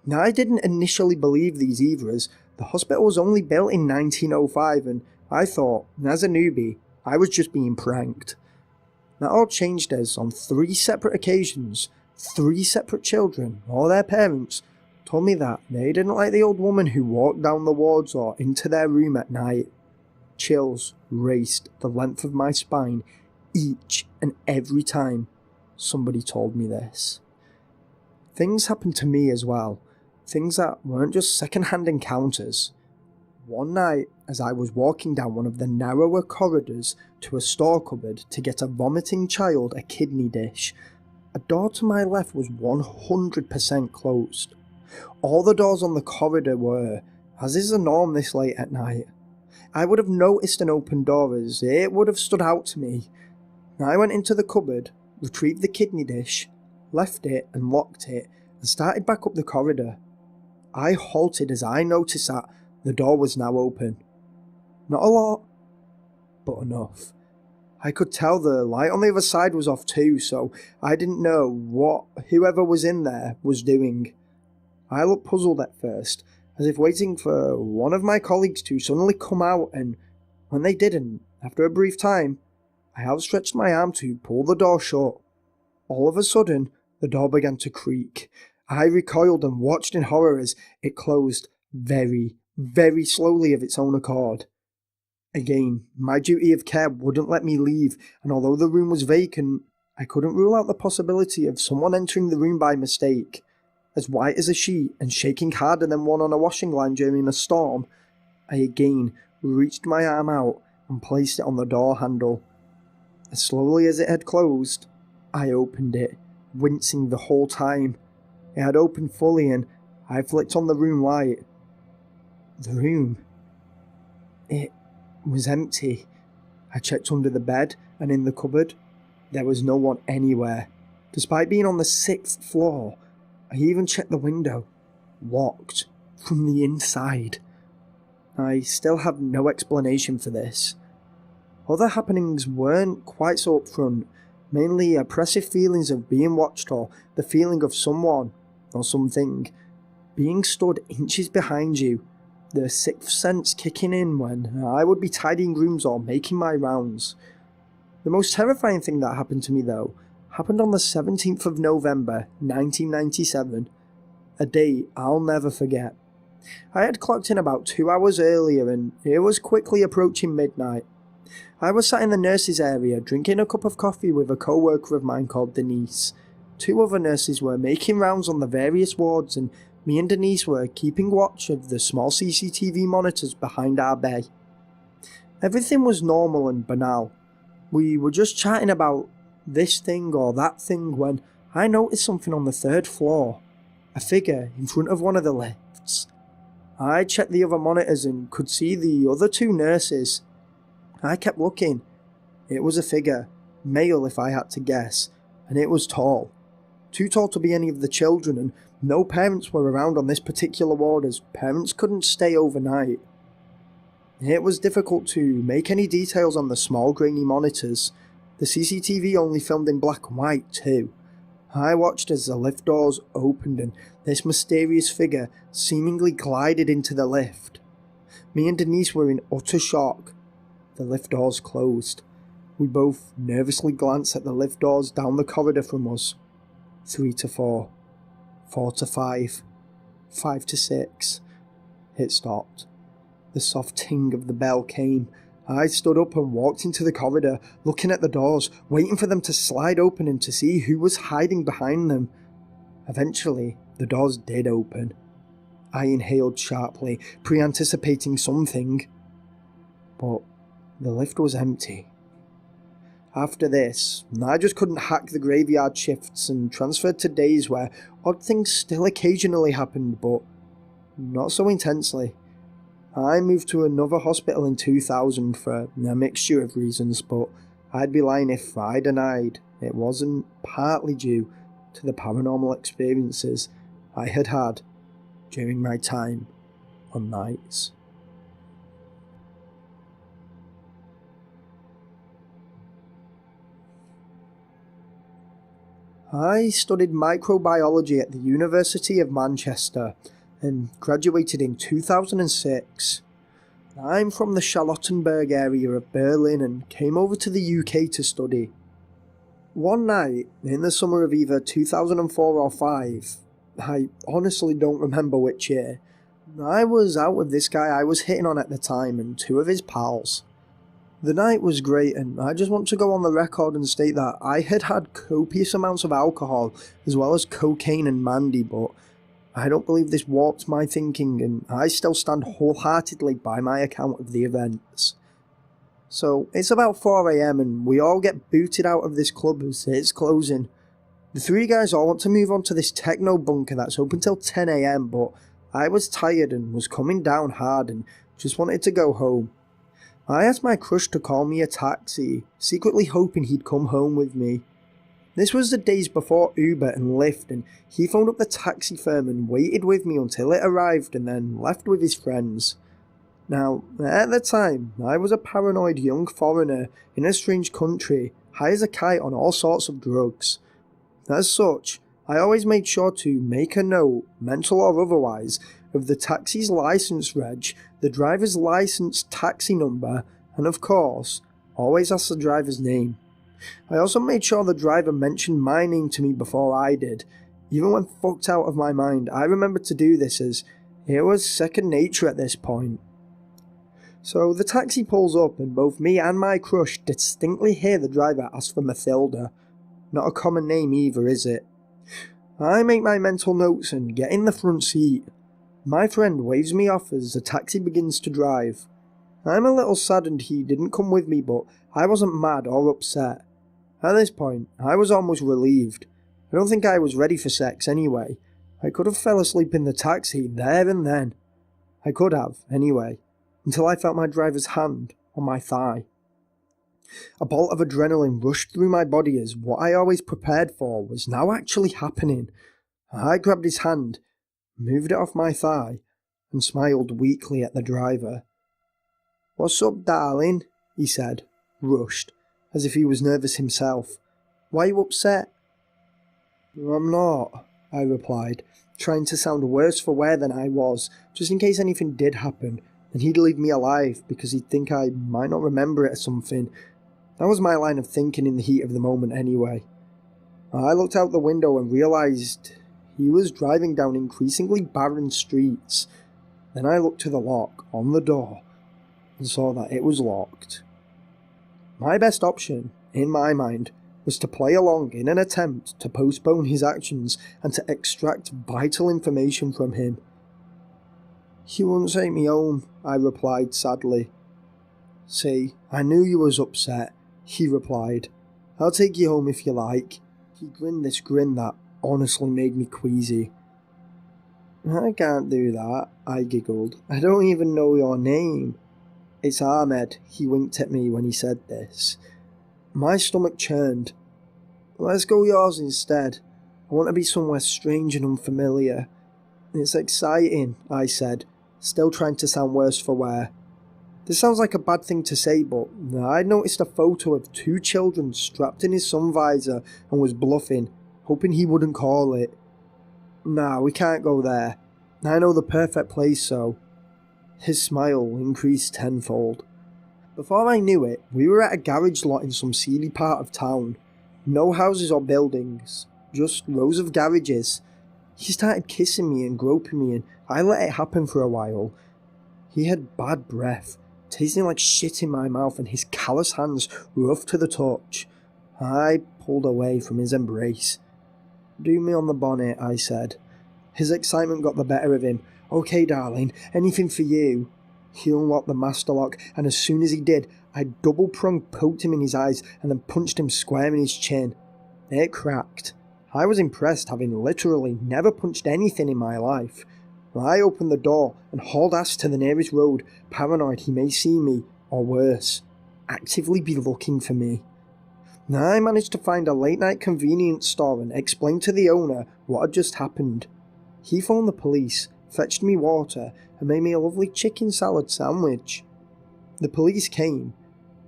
S1: Now, I didn't initially believe these either, as the hospital was only built in 1905, and I thought, as a newbie, I was just being pranked. That all changed as, on 3 separate occasions, 3 separate children, or their parents, told me that they didn't like the old woman who walked down the wards or into their room at night. Chills raced the length of my spine each and every time somebody told me this. Things happened to me as well, things that weren't just second-hand encounters. One night, as I was walking down one of the narrower corridors to a store cupboard to get a vomiting child a kidney dish, a door to my left was 100% closed. All the doors on the corridor were, as is the norm this late at night. I would have noticed an open door as it would have stood out to me. I went into the cupboard, retrieved the kidney dish, left it and locked it, and started back up the corridor. I halted as I noticed that the door was now open. Not a lot, but enough. I could tell the light on the other side was off too, so I didn't know what whoever was in there was doing. I looked puzzled at first, as if waiting for one of my colleagues to suddenly come out, and when they didn't, after a brief time, I outstretched my arm to pull the door shut. All of a sudden, the door began to creak. I recoiled and watched in horror as it closed very, very slowly of its own accord. Again, my duty of care wouldn't let me leave, and although the room was vacant, I couldn't rule out the possibility of someone entering the room by mistake. As white as a sheet and shaking harder than one on a washing line during a storm, I again reached my arm out and placed it on the door handle. As slowly as it had closed, I opened it, wincing the whole time. It had opened fully and I flicked on the room light. the room. It was empty. I checked under the bed and in the cupboard. There was no one anywhere. Despite being on the 6th floor, I even checked the window. Locked from the inside. I still have no explanation for this. Other happenings weren't quite so upfront, mainly oppressive feelings of being watched or the feeling of someone, or something, being stood inches behind you, the sixth sense kicking in when I would be tidying rooms or making my rounds. The most terrifying thing that happened to me though, happened on the 17th of November 1997, a day I'll never forget. I had clocked in about 2 hours earlier and it was quickly approaching midnight. I was sat in the nurses' area drinking a cup of coffee with a co-worker of mine called Denise. 2 other nurses were making rounds on the various wards and me and Denise were keeping watch of the small CCTV monitors behind our bay. Everything was normal and banal. We were just chatting about this thing or that thing when I noticed something on the 3rd floor. A figure in front of one of the lifts. I checked the other monitors and could see the other 2 nurses. I kept looking. It was a figure, male if I had to guess, and it was tall. Too tall to be any of the children, and no parents were around on this particular ward as parents couldn't stay overnight. It was difficult to make any details on the small grainy monitors. The CCTV only filmed in black and white too. I watched as the lift doors opened and this mysterious figure seemingly glided into the lift. Me and Denise were in utter shock. The lift doors closed. We both nervously glanced at the lift doors down the corridor from us. 3 to 4, 4 to 5, 5 to 6. It stopped. The soft ting of the bell came. I stood up and walked into the corridor, looking at the doors, waiting for them to slide open and to see who was hiding behind them. Eventually, the doors did open. I inhaled sharply, pre-anticipating something. But the lift was empty. After this, I just couldn't hack the graveyard shifts and transferred to days where odd things still occasionally happened, but not so intensely. I moved to another hospital in 2000 for a mixture of reasons, but I'd be lying if I denied it wasn't partly due to the paranormal experiences I had had during my time on nights. I studied microbiology at the University of Manchester and graduated in 2006. I'm from the Charlottenburg area of Berlin and came over to the UK to study. One night, in the summer of either 2004 or 5, I honestly don't remember which year, I was out with this guy I was hitting on at the time and 2 of his pals. The night was great and I just want to go on the record and state that I had had copious amounts of alcohol as well as cocaine and Mandy, but I don't believe this warped my thinking and I still stand wholeheartedly by my account of the events. So it's about 4 AM and we all get booted out of this club as it's closing. The 3 guys all want to move on to this techno bunker that's open till 10 AM, but I was tired and was coming down hard and just wanted to go home. I asked my crush to call me a taxi, secretly hoping he'd come home with me. This was the days before Uber and Lyft, and he phoned up the taxi firm and waited with me until it arrived and then left with his friends. Now, at the time, I was a paranoid young foreigner in a strange country, high as a kite on all sorts of drugs. As such, I always made sure to make a note, mental or otherwise, of the taxi's license reg, the driver's license taxi number, and of course, always ask the driver's name. I also made sure the driver mentioned my name to me before I did. Even when fucked out of my mind, I remembered to do this as it was second nature at this point. So the taxi pulls up and both me and my crush distinctly hear the driver ask for Mathilda. Not a common name either, is it? I make my mental notes and get in the front seat. My friend waves me off as the taxi begins to drive. I'm a little saddened he didn't come with me, but I wasn't mad or upset. At this point, I was almost relieved. I don't think I was ready for sex anyway. I could have fell asleep in the taxi there and then. I could have, anyway, until I felt my driver's hand on my thigh. A bolt of adrenaline rushed through my body as what I always prepared for was now actually happening. I grabbed his hand, moved it off my thigh, and smiled weakly at the driver. "What's up, darling?" he said, rushed, as if he was nervous himself. "Why are you upset?" "I'm not," I replied, trying to sound worse for wear than I was, just in case anything did happen, and he'd leave me alive because he'd think I might not remember it or something. That was my line of thinking in the heat of the moment anyway. I looked out the window and realised he was driving down increasingly barren streets. Then I looked to the lock on the door and saw that it was locked. My best option, in my mind, was to play along in an attempt to postpone his actions and to extract vital information from him. "He wouldn't take me home," I replied sadly. "See, I knew you was upset," he replied. "I'll take you home if you like." He grinned this grin that honestly made me queasy. "I can't do that," I giggled. "I don't even know your name." "It's Ahmed," he winked at me when he said this. My stomach churned. "Let's go yours instead. I want to be somewhere strange and unfamiliar." "It's exciting," I said, still trying to sound worse for wear. This sounds like a bad thing to say, but I'd noticed a photo of 2 children strapped in his sun visor and was bluffing, hoping he wouldn't call it. "Nah, we can't go there. I know the perfect place, so..." His smile increased tenfold. Before I knew it, we were at a garage lot in some seedy part of town. No houses or buildings, just rows of garages. He started kissing me and groping me, and I let it happen for a while. He had bad breath, tasting like shit in my mouth, and his callous hands rough to the touch. I pulled away from his embrace. "Do me on the bonnet," I said. His excitement got the better of him. "Okay, darling, anything for you." He unlocked the master lock, and as soon as he did, I double-pronged poked him in his eyes and then punched him square in his chin. It cracked. I was impressed, having literally never punched anything in my life. I opened the door and hauled ass to the nearest road, paranoid he may see me, or worse, actively be looking for me. I managed to find a late-night convenience store and explained to the owner what had just happened. He phoned the police, fetched me water, and made me a lovely chicken salad sandwich. The police came.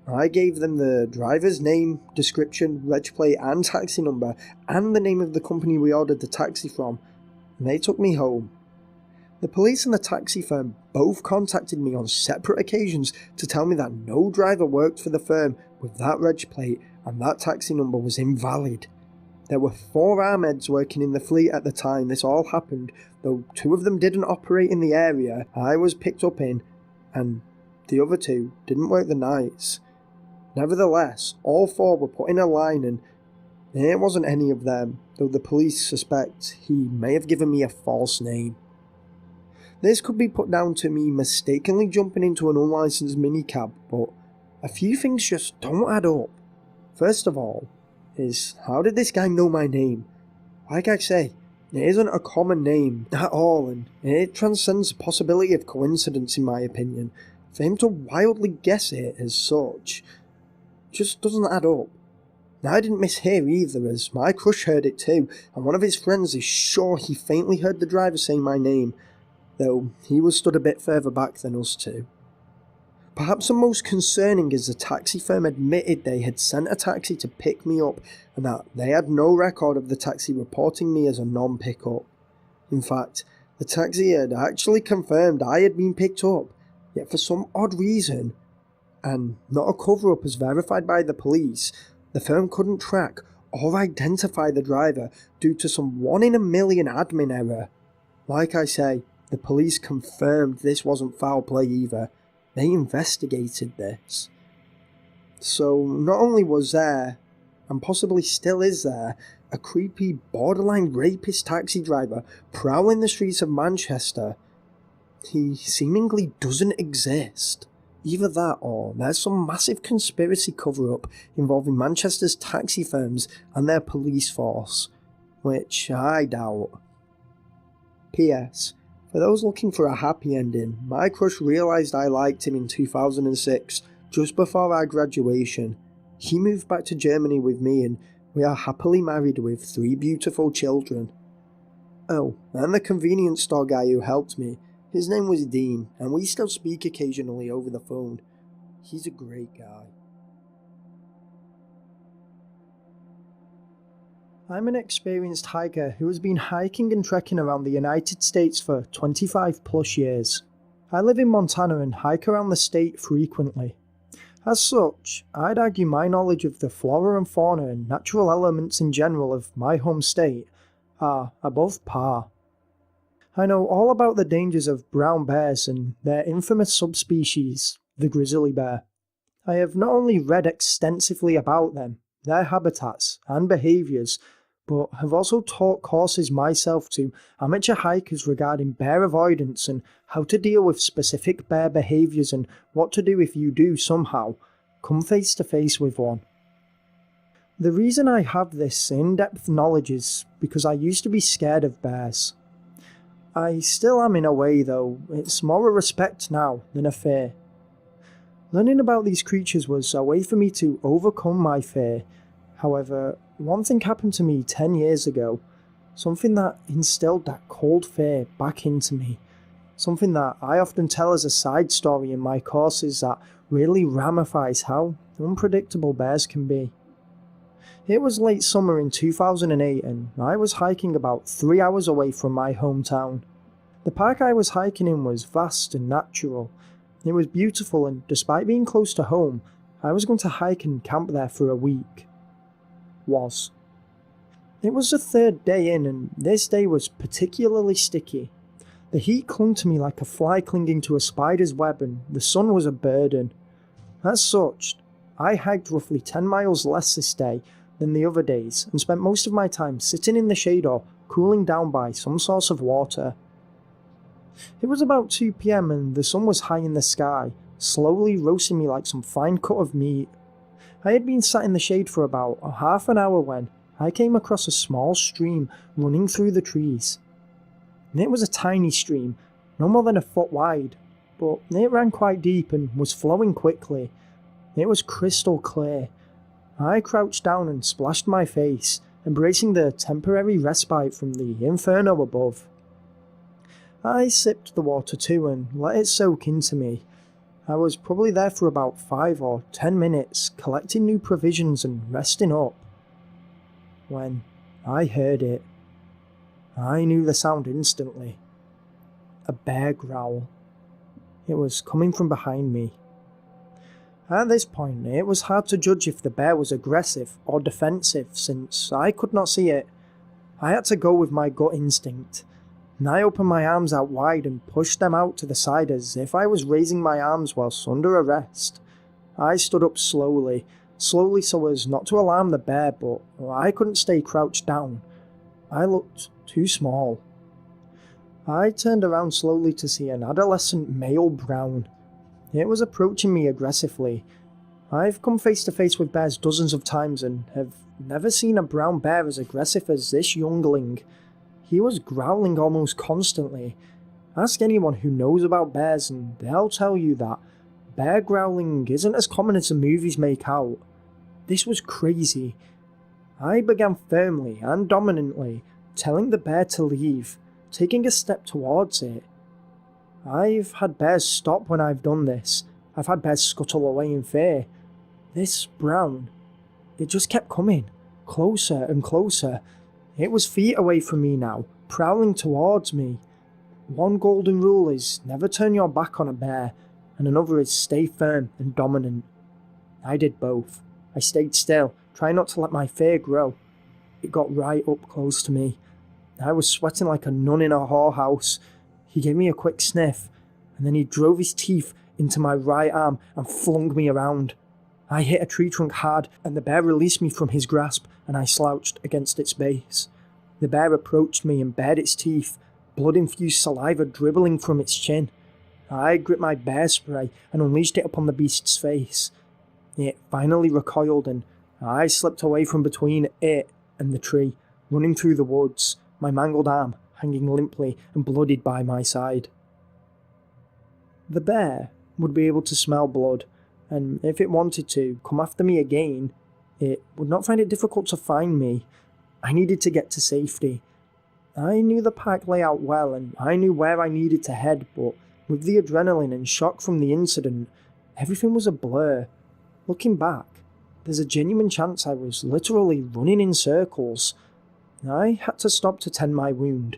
S1: I gave them the driver's name, description, reg plate and taxi number, and the name of the company we ordered the taxi from, and they took me home. The police and the taxi firm both contacted me on separate occasions to tell me that no driver worked for the firm with that reg plate and that taxi number was invalid. There were 4 Ahmeds working in the fleet at the time this all happened, though 2 of them didn't operate in the area I was picked up in, and the other 2 didn't work the nights. Nevertheless, all 4 were put in a line, and it wasn't any of them, though the police suspect he may have given me a false name. This could be put down to me mistakenly jumping into an unlicensed minicab, but a few things just don't add up. First of all, is how did this guy know my name? Like I say, it isn't a common name at all, and it transcends the possibility of coincidence in my opinion. For him to wildly guess it as such just doesn't add up. I didn't mishear either, as my crush heard it too, and one of his friends is sure he faintly heard the driver say my name, though he was stood a bit further back than us two. Perhaps the most concerning is the taxi firm admitted they had sent a taxi to pick me up and that they had no record of the taxi reporting me as a non-pickup. In fact, the taxi had actually confirmed I had been picked up, yet for some odd reason, and not a cover-up as verified by the police, the firm couldn't track or identify the driver due to some 1 in a million admin error. Like I say, the police confirmed this wasn't foul play either. They investigated this. So not only was there, and possibly still is there, a creepy borderline rapist taxi driver prowling the streets of Manchester, he seemingly doesn't exist. Either that or there's some massive conspiracy cover-up involving Manchester's taxi firms and their police force, which I doubt. P.S. For those looking for a happy ending, my crush realised I liked him in 2006, just before our graduation. He moved back to Germany with me and we are happily married with 3 beautiful children. Oh, and the convenience store guy who helped me, his name was Dean, and we still speak occasionally over the phone. He's a great guy. I'm an experienced hiker who has been hiking and trekking around the United States for 25 plus years. I live in Montana and hike around the state frequently. As such, I'd argue my knowledge of the flora and fauna and natural elements in general of my home state are above par. I know all about the dangers of brown bears and their infamous subspecies, the grizzly bear. I have not only read extensively about them, their habitats and behaviours, but have also taught courses myself to amateur hikers regarding bear avoidance and how to deal with specific bear behaviours and what to do if you do somehow come face to face with one. The reason I have this in-depth knowledge is because I used to be scared of bears. I still am in a way though, it's more a respect now than a fear. Learning about these creatures was a way for me to overcome my fear. However, one thing happened to me 10 years ago, something that instilled that cold fear back into me. Something that I often tell as a side story in my courses that really ramifies how unpredictable bears can be. It was late summer in 2008 and I was hiking about 3 hours away from my hometown. The park I was hiking in was vast and natural. It was beautiful and despite being close to home, I was going to hike and camp there for a week. It was the 3rd day in and this day was particularly sticky. The heat clung to me like a fly clinging to a spider's web and the sun was a burden. As such, I hiked roughly 10 miles less this day than the other days and spent most of my time sitting in the shade or cooling down by some source of water. It was about 2 PM and the sun was high in the sky, slowly roasting me like some fine cut of meat. I had been sat in the shade for about half an hour when I came across a small stream running through the trees. It was a tiny stream, no more than a foot wide, but it ran quite deep and was flowing quickly. It was crystal clear. I crouched down and splashed my face, embracing the temporary respite from the inferno above. I sipped the water too and let it soak into me. I was probably there for about 5 or 10 minutes, collecting new provisions and resting up. When I heard it, I knew the sound instantly. A bear growl. It was coming from behind me. At this point, it was hard to judge if the bear was aggressive or defensive since I could not see it. I had to go with my gut instinct. And I opened my arms out wide and pushed them out to the side as if I was raising my arms whilst under arrest. I stood up slowly so as not to alarm the bear, but I couldn't stay crouched down. I looked too small. I turned around slowly to see an adolescent male brown. It was approaching me aggressively. I've come face to face with bears dozens of times and have never seen a brown bear as aggressive as this youngling. He was growling almost constantly. Ask anyone who knows about bears and they'll tell you that bear growling isn't as common as the movies make out. This was crazy. I began firmly and dominantly, telling the bear to leave, taking a step towards it. I've had bears stop when I've done this. I've had bears scuttle away in fear. This brown, it just kept coming, closer and closer. It was feet away from me now, prowling towards me. One golden rule is never turn your back on a bear, and another is stay firm and dominant. I did both. I stayed still, trying not to let my fear grow. It got right up close to me. I was sweating like a nun in a whorehouse. He gave me a quick sniff, and then he drove his teeth into my right arm and flung me around. I hit a tree trunk hard, and the bear released me from his grasp, and I slouched against its base. The bear approached me and bared its teeth, blood-infused saliva dribbling from its chin. I gripped my bear spray and unleashed it upon the beast's face. It finally recoiled, and I slipped away from between it and the tree, running through the woods, my mangled arm hanging limply and bloodied by my side. The bear would be able to smell blood, and if it wanted to come after me again, it would not find it difficult to find me. I needed to get to safety. I knew the park layout well, and I knew where I needed to head, but with the adrenaline and shock from the incident, everything was a blur. Looking back, there's a genuine chance I was literally running in circles. I had to stop to tend my wound.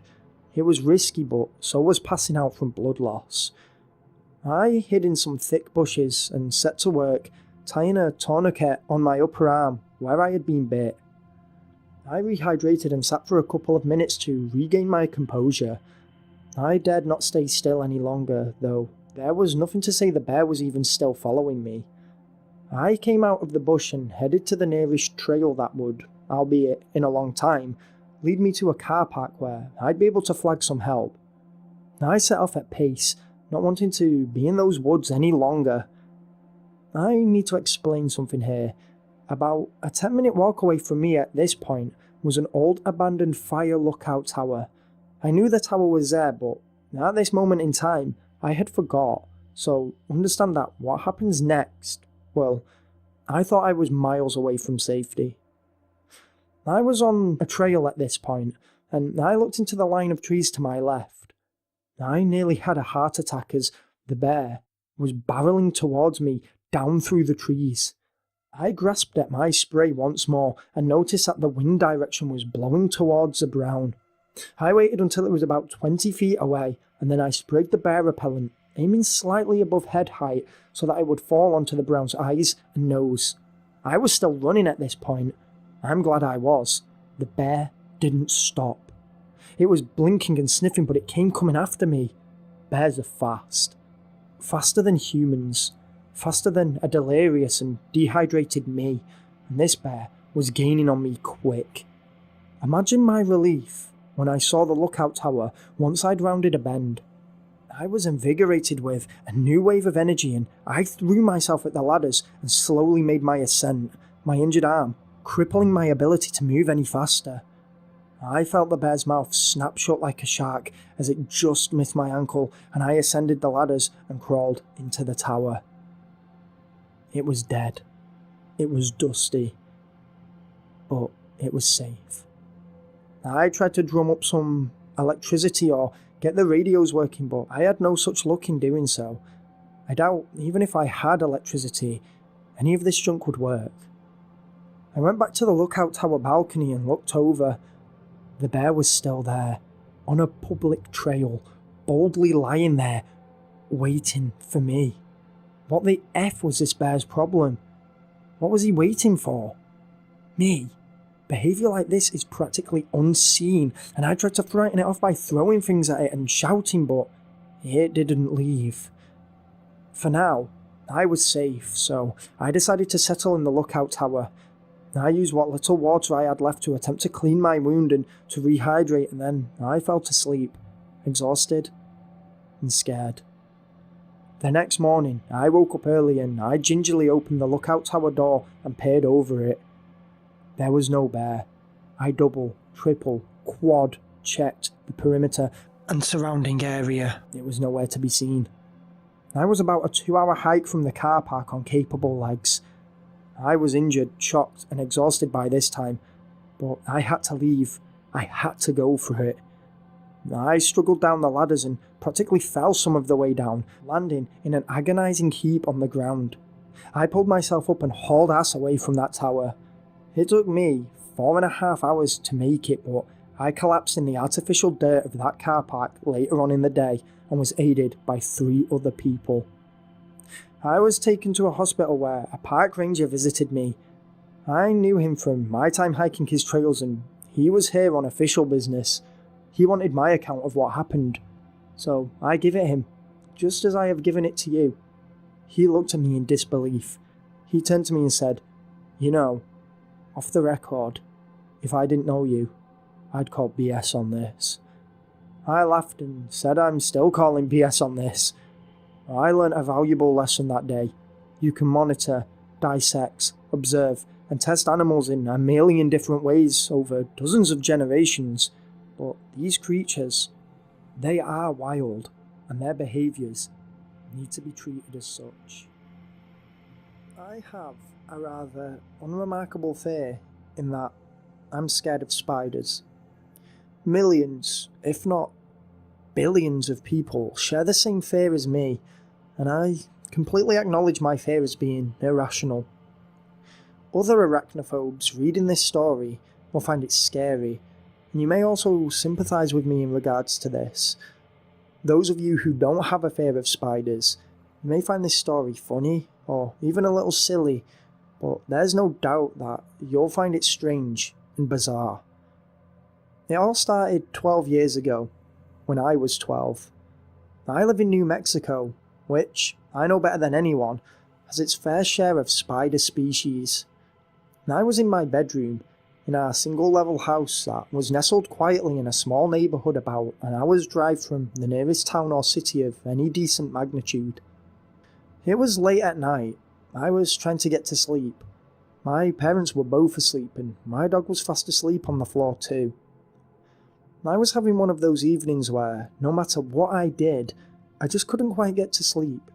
S1: It was risky, but so was passing out from blood loss. I hid in some thick bushes and set to work, tying a tourniquet on my upper arm where I had been bit. I rehydrated and sat for a couple of minutes to regain my composure. I dared not stay still any longer, though there was nothing to say the bear was even still following me. I came out of the bush and headed to the nearest trail that would, albeit in a long time, lead me to a car park where I'd be able to flag some help. I set off at pace, not wanting to be in those woods any longer. I need to explain something here. About a 10-minute walk away from me at this point was an old abandoned fire lookout tower. I knew the tower was there, but at this moment in time, I had forgot, so understand that what happens next, well, I thought I was miles away from safety. I was on a trail at this point, and I looked into the line of trees to my left. I nearly had a heart attack as the bear was barreling towards me down through the trees. I grasped at my spray once more and noticed that the wind direction was blowing towards the brown. I waited until it was about 20 feet away, and then I sprayed the bear repellent, aiming slightly above head height so that it would fall onto the brown's eyes and nose. I was still running at this point. I'm glad I was. The bear didn't stop. It was blinking and sniffing, but it came coming after me. Bears are fast. Faster than humans. Faster than a delirious and dehydrated me. And this bear was gaining on me quick. Imagine my relief when I saw the lookout tower once I'd rounded a bend. I was invigorated with a new wave of energy, and I threw myself at the ladders and slowly made my ascent, my injured arm crippling my ability to move any faster. I felt the bear's mouth snap shut like a shark as it just missed my ankle, and I ascended the ladders and crawled into the tower. It was dead. It was dusty. But it was safe. I tried to drum up some electricity or get the radios working, but I had no such luck in doing so. I doubt, even if I had electricity, any of this junk would work. I went back to the lookout tower balcony and looked over. The bear was still there, on a public trail, boldly lying there, waiting for me. What the F was this bear's problem? What was he waiting for? Me. Behaviour like this is practically unseen, and I tried to frighten it off by throwing things at it and shouting, but it didn't leave. For now, I was safe, so I decided to settle in the lookout tower. I used what little water I had left to attempt to clean my wound and to rehydrate, and then I fell to sleep, exhausted and scared. The next morning, I woke up early and I gingerly opened the lookout tower door and peered over it. There was no bear. I double, triple, quad checked the perimeter and surrounding area. It was nowhere to be seen. I was about a 2-hour hike from the car park on capable legs. I was injured, shocked and exhausted by this time, but I had to leave. I had to go for it. I struggled down the ladders and practically fell some of the way down, landing in an agonising heap on the ground. I pulled myself up and hauled ass away from that tower. It took me 4.5 hours to make it, but I collapsed in the artificial dirt of that car park later on in the day and was aided by 3 other people. I was taken to a hospital where a park ranger visited me. I knew him from my time hiking his trails, and he was here on official business. He wanted my account of what happened, so I give it him, just as I have given it to you. He looked at me in disbelief. He turned to me and said, "You know, off the record, if I didn't know you, I'd call BS on this." I laughed and said I'm still calling BS on this. I learnt a valuable lesson that day. You can monitor, dissect, observe, and test animals in a million different ways over dozens of generations. but these creatures, they are wild, and their behaviours need to be treated as such. I have a rather unremarkable fear in that I'm scared of spiders. Millions, if not billions of people share the same fear as me, and I completely acknowledge my fear as being irrational. Other arachnophobes reading this story will find it scary, and you may also sympathise with me in regards to this. Those of you who don't have a fear of spiders may find this story funny or even a little silly, but there's no doubt that you'll find it strange and bizarre. It all started 12 years ago, when I was 12. I live in New Mexico, which, I know better than anyone, has its fair share of spider species. And I was in my bedroom, in our single-level house that was nestled quietly in a small neighbourhood about an hour's drive from the nearest town or city of any decent magnitude. It was late at night. I was trying to get to sleep. My parents were both asleep, and my dog was fast asleep on the floor too. I was having one of those evenings where, no matter what I did, I just couldn't quite get to sleep.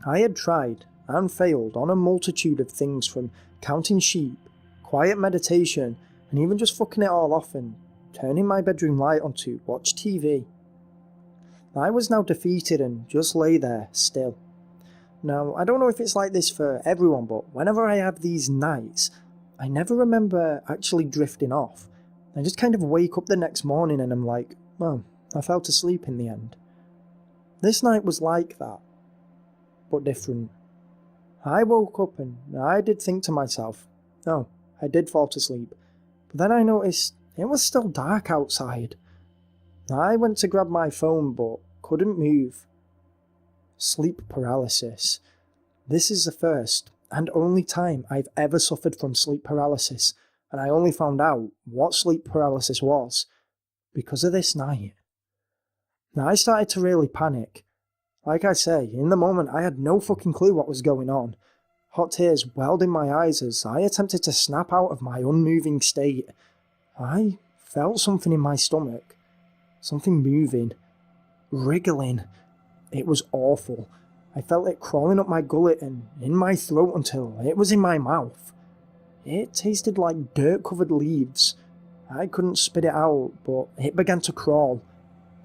S1: I had tried and failed on a multitude of things, from counting sheep, quiet meditation, and even just fucking it all off and turning my bedroom light on to watch TV. I was now defeated and just lay there, still. Now, I don't know if it's like this for everyone, but whenever I have these nights, I never remember actually drifting off. I just kind of wake up the next morning and I'm like, well, I fell asleep in the end. This night was like that, but different. I woke up and I did think to myself, oh, I did fall asleep, but then I noticed it was still dark outside. I went to grab my phone but couldn't move. Sleep paralysis. This is the first and only time I've ever suffered from sleep paralysis, and I only found out what sleep paralysis was because of this night. Now I started to really panic. Like I say, in the moment I had no fucking clue what was going on. Hot tears welled in my eyes as I attempted to snap out of my unmoving state. I felt something in my stomach. Something moving. Wriggling. It was awful. I felt it crawling up my gullet and in my throat until it was in my mouth. It tasted like dirt-covered leaves. I couldn't spit it out, but it began to crawl.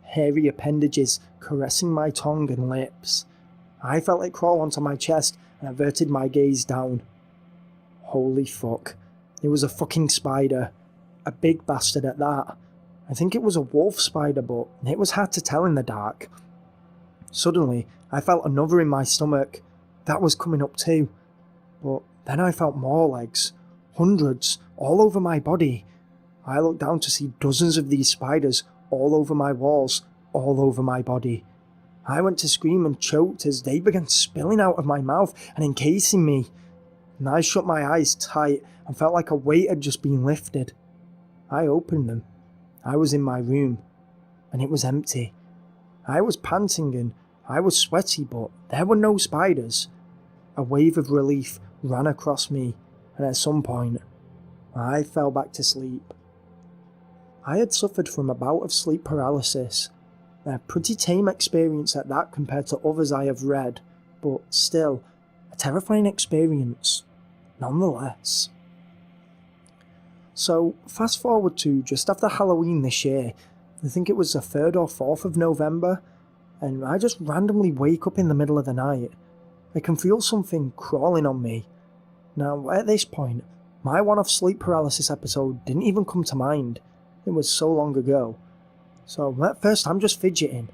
S1: Hairy appendages caressing my tongue and lips. I felt it crawl onto my chest and averted my gaze down. Holy fuck. It was a fucking spider. A big bastard at that. I think it was a wolf spider, but it was hard to tell in the dark. Suddenly, I felt another in my stomach. That was coming up too. But then I felt more legs. Hundreds, all over my body. I looked down to see dozens of these spiders all over my walls, all over my body. I went to scream and choked as they began spilling out of my mouth and encasing me. And I shut my eyes tight and felt like a weight had just been lifted. I opened them. I was in my room, and it was empty. I was panting and I was sweaty, but there were no spiders. A wave of relief ran across me, and at some point, I fell back to sleep. I had suffered from a bout of sleep paralysis, a pretty tame experience at that compared to others I have read, but still, a terrifying experience, nonetheless. So, fast forward to just after Halloween this year. I think it was the 3rd or 4th of November, and I just randomly wake up in the middle of the night. I can feel something crawling on me. Now, at this point, my one-off sleep paralysis episode didn't even come to mind. It was so long ago. So, at first I'm just fidgeting.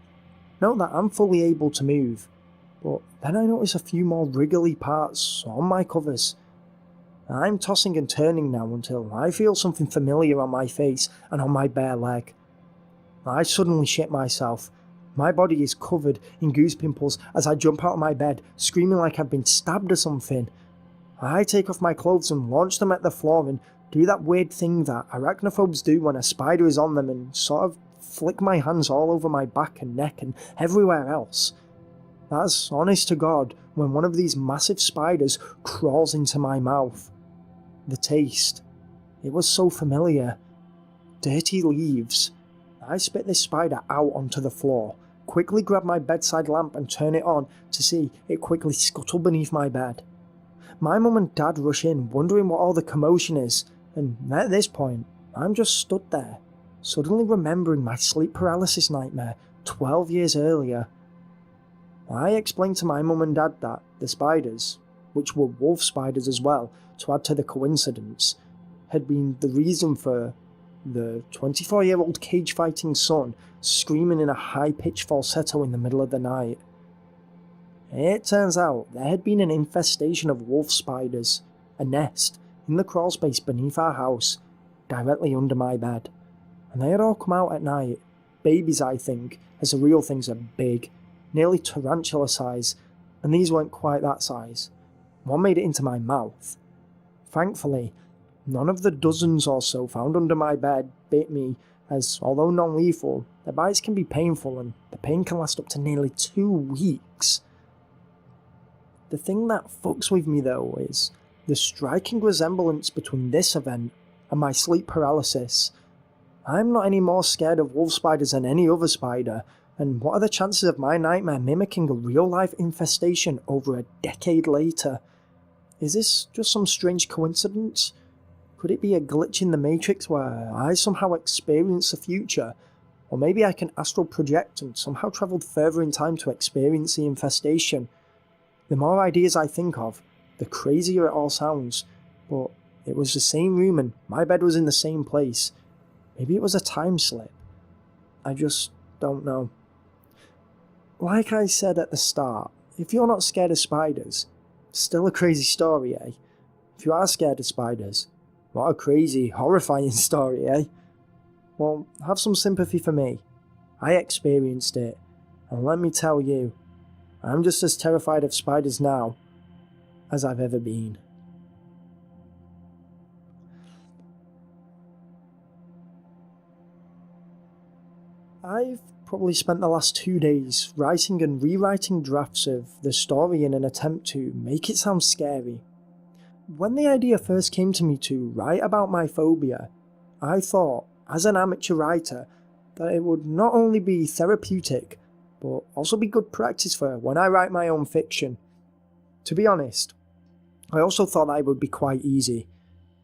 S1: Note that I'm fully able to move, but then I notice a few more wriggly parts on my covers. I'm tossing and turning now until I feel something familiar on my face and on my bare leg. I suddenly shit myself. My body is covered in goose pimples as I jump out of my bed, screaming like I've been stabbed or something. I take off my clothes and launch them at the floor and do that weird thing that arachnophobes do when a spider is on them and sort of flick my hands all over my back and neck and everywhere else. That's honest to God when one of these massive spiders crawls into my mouth. The taste. It was so familiar. dirty leaves. I spit this spider out onto the floor, quickly grab my bedside lamp and turn it on to see it quickly scuttle beneath my bed. My mum and dad rush in, wondering what all the commotion is, and at this point, I'm just stood there, suddenly remembering my sleep paralysis nightmare 12 years earlier. I explained to my mum and dad that the spiders, which were wolf spiders as well, to add to the coincidence, had been the reason for the 24-year-old cage-fighting son screaming in a high-pitched falsetto in the middle of the night. It turns out there had been an infestation of wolf spiders, a nest, in the crawlspace beneath our house, directly under my bed. And they had all come out at night, babies I think, as the real things are big, nearly tarantula size, and these weren't quite that size. One made it into my mouth. Thankfully, none of the dozens or so found under my bed bit me, as although non-lethal, their bites can be painful and the pain can last up to nearly 2 weeks. The thing that fucks with me though is the striking resemblance between this event and my sleep paralysis. I'm not any more scared of wolf spiders than any other spider, and what are the chances of my nightmare mimicking a real-life infestation over a decade later? Is this just some strange coincidence? Could it be a glitch in the Matrix where I somehow experience the future? Or maybe I can astral project and somehow travelled further in time to experience the infestation. The more ideas I think of, the crazier it all sounds, but it was the same room and my bed was in the same place. Maybe it was a time slip. I just don't know. Like I said at the start, if you're not scared of spiders, still a crazy story, eh? If you are scared of spiders, what a crazy, horrifying story, eh? Well, have some sympathy for me. I experienced it, and let me tell you, I'm just as terrified of spiders now as I've ever been. I've probably spent the last 2 days writing and rewriting drafts of the story in an attempt to make it sound scary. When the idea first came to me to write about my phobia, I thought, as an amateur writer, that it would not only be therapeutic, but also be good practice for when I write my own fiction. To be honest, I also thought that it would be quite easy.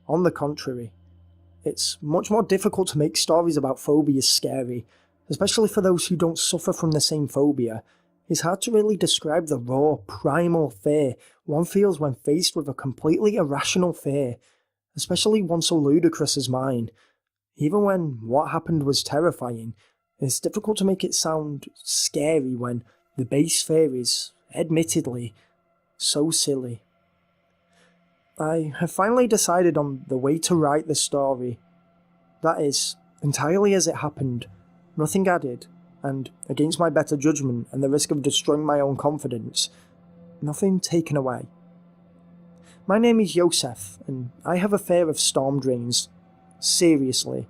S1: On the contrary, it's much more difficult to make stories about phobias scary, especially for those who don't suffer from the same phobia. It's hard to really describe the raw, primal fear one feels when faced with a completely irrational fear, especially one so ludicrous as mine. Even when what happened was terrifying, it's difficult to make it sound scary when the base fear is, admittedly, so silly. I have finally decided on the way to write the story. That is, entirely as it happened, nothing added, and against my better judgment and the risk of destroying my own confidence, nothing taken away. My name is Josef, and I have a fear of storm drains. Seriously.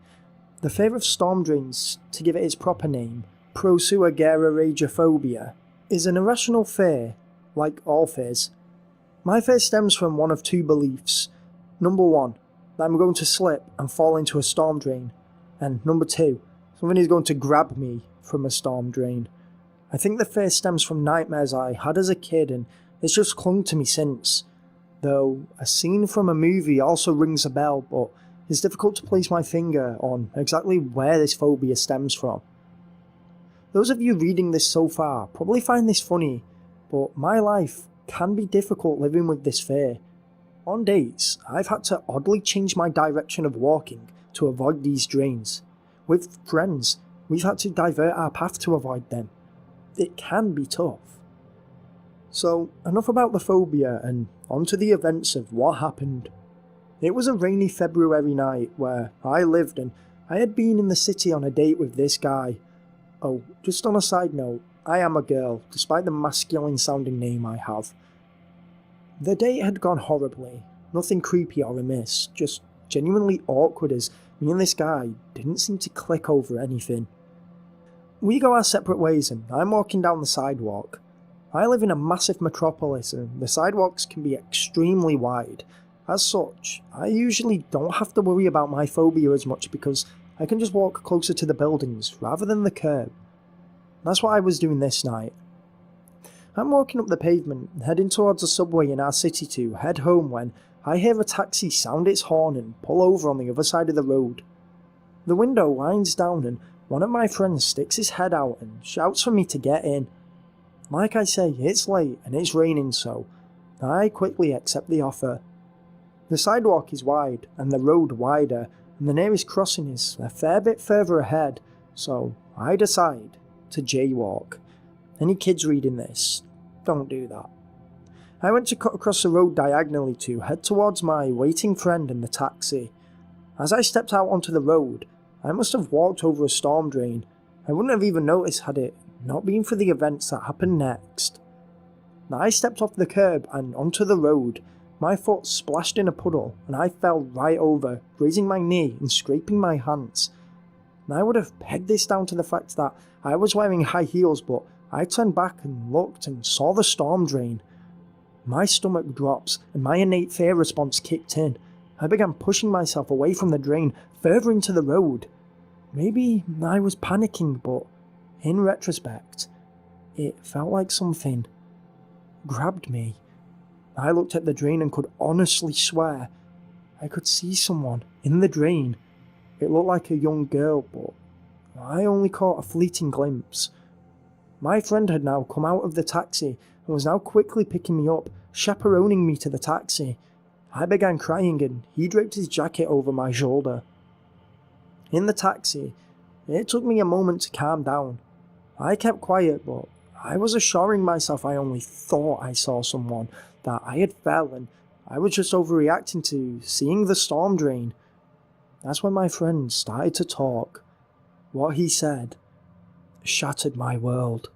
S1: The fear of storm drains, to give it its proper name, prosuageraphobia, is an irrational fear, like all fears. My fear stems from one of 2 beliefs. Number 1, that I'm going to slip and fall into a storm drain, and number 2, something is going to grab me from a storm drain. I think the fear stems from nightmares I had as a kid, and it's just clung to me since. Though a scene from a movie also rings a bell, but it's difficult to place my finger on exactly where this phobia stems from. Those of you reading this so far probably find this funny, but my life can be difficult living with this fear. On days, I've had to oddly change my direction of walking to avoid these drains. With friends, we've had to divert our path to avoid them. It can be tough. So, enough about the phobia and on to the events of what happened. It was a rainy February night where I lived, and I had been in the city on a date with this guy. Oh, just on a side note, I am a girl, despite the masculine sounding name I have. The date had gone horribly, nothing creepy or amiss, just genuinely awkward as me and this guy didn't seem to click over anything. We go our separate ways and I'm walking down the sidewalk. I live in a massive metropolis and the sidewalks can be extremely wide. As such, I usually don't have to worry about my phobia as much because I can just walk closer to the buildings rather than the curb. That's what I was doing this night. I'm walking up the pavement, heading towards the subway in our city to head home when I hear a taxi sound its horn and pull over on the other side of the road. The window winds down and one of my friends sticks his head out and shouts for me to get in. Like I say, it's late and it's raining, so I quickly accept the offer. The sidewalk is wide and the road wider, and the nearest crossing is a fair bit further ahead, so I decide to jaywalk. Any kids reading this, don't do that. I went to cut across the road diagonally to head towards my waiting friend in the taxi. As I stepped out onto the road, I must have walked over a storm drain. I wouldn't have even noticed had it not been for the events that happened next. I stepped off the curb and onto the road. My foot splashed in a puddle and I fell right over, grazing my knee and scraping my hands. I would have pegged this down to the fact that I was wearing high heels, but I turned back and looked and saw the storm drain. My stomach drops and my innate fear response kicked in. I began pushing myself away from the drain, further into the road. Maybe I was panicking, but in retrospect, it felt like something grabbed me. I looked at the drain and could honestly swear I could see someone in the drain. It looked like a young girl, but I only caught a fleeting glimpse. My friend had now come out of the taxi and was now quickly picking me up, chaperoning me to the taxi. I began crying and he draped his jacket over my shoulder. In the taxi, it took me a moment to calm down. I kept quiet, but I was assuring myself I only thought I saw someone, that I had fell and I was just overreacting to seeing the storm drain. That's when my friend started to talk. What he said shattered my world.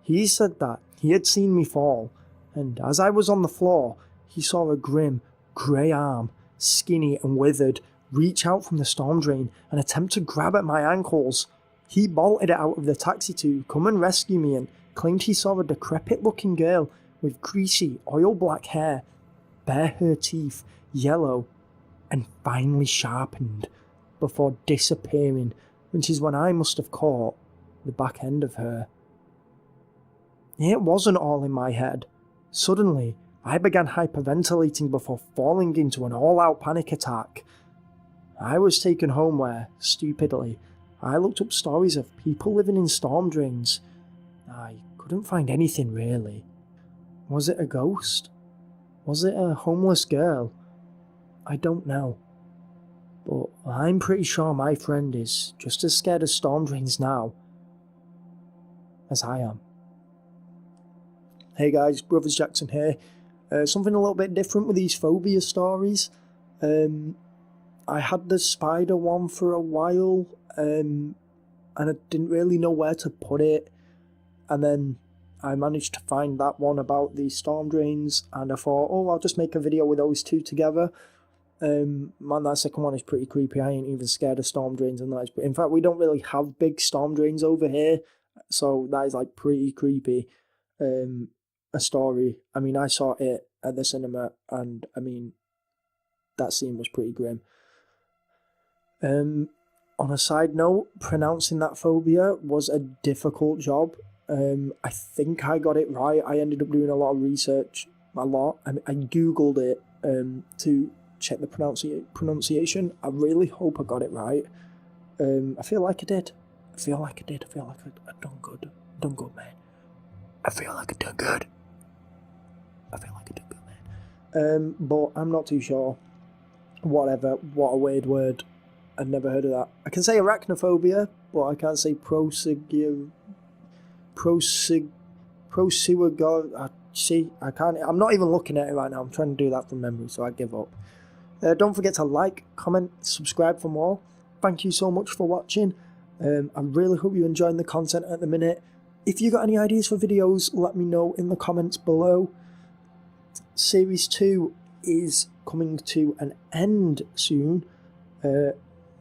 S1: He said that he had seen me fall, and as I was on the floor, he saw a grim, grey arm, skinny and withered, reach out from the storm drain and attempt to grab at my ankles. He bolted out of the taxi to come and rescue me and claimed he saw a decrepit-looking girl with greasy, oil-black hair, bare her teeth, yellow, and finely sharpened, before disappearing, which is when I must have caught the back end of her. It wasn't all in my head. Suddenly, I began hyperventilating before falling into an all-out panic attack. I was taken home where, stupidly, I looked up stories of people living in storm drains. I couldn't find anything really. Was it a ghost? Was it a homeless girl? I don't know. But I'm pretty sure my friend is just as scared of storm drains now as I am. Hey guys, Brothers Jackson here. Something a little bit different with these phobia stories. I had the spider one for a while, and I didn't really know where to put it. And then I managed to find that one about the storm drains, and I thought, oh, I'll just make a video with those two together. Man, that second one is pretty creepy. I ain't even scared of storm drains and that. But in fact, we don't really have big storm drains over here, so that is like pretty creepy. A story. I mean, I saw it at the cinema, and I mean, that scene was pretty grim. On a side note, pronouncing that phobia was a difficult job. I think I got it right. I ended up doing a lot of research, I googled it to check the pronunciation. I really hope I got it right. I feel like I did. I feel like I done good. Done good, man. I feel like I done good. Man. But I'm not too sure. Whatever. What a weird word. I've never heard of that. I can say arachnophobia, but I can't say see, I can't. I'm not even looking at it right now. I'm trying to do that from memory, so I give up. Don't forget to like, comment, subscribe for more. Thank you so much for watching. I really hope you're enjoying the content at the minute. If you got any ideas for videos, let me know in the comments below. Series 2 is coming to an end soon.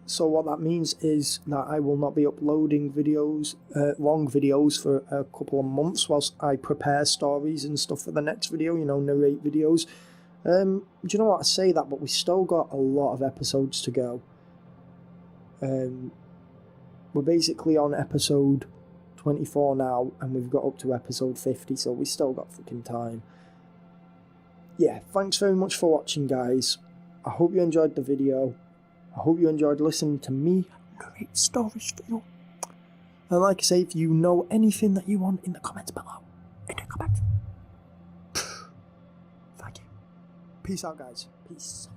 S1: So what that means is that I will not be uploading videos, long videos, for a couple of months whilst I prepare stories and stuff for the next video, narrate videos. Do you know what, I say that, but we still got a lot of episodes to go. We're basically on episode 24 now, and we've got up to episode 50, so we still got freaking time. Yeah, thanks very much for watching, guys. I hope you enjoyed the video. I hope you enjoyed listening to me create stories for you. And like I say, if you know anything that you want in the comments below, in the comments. Thank you. Peace out, guys. Peace.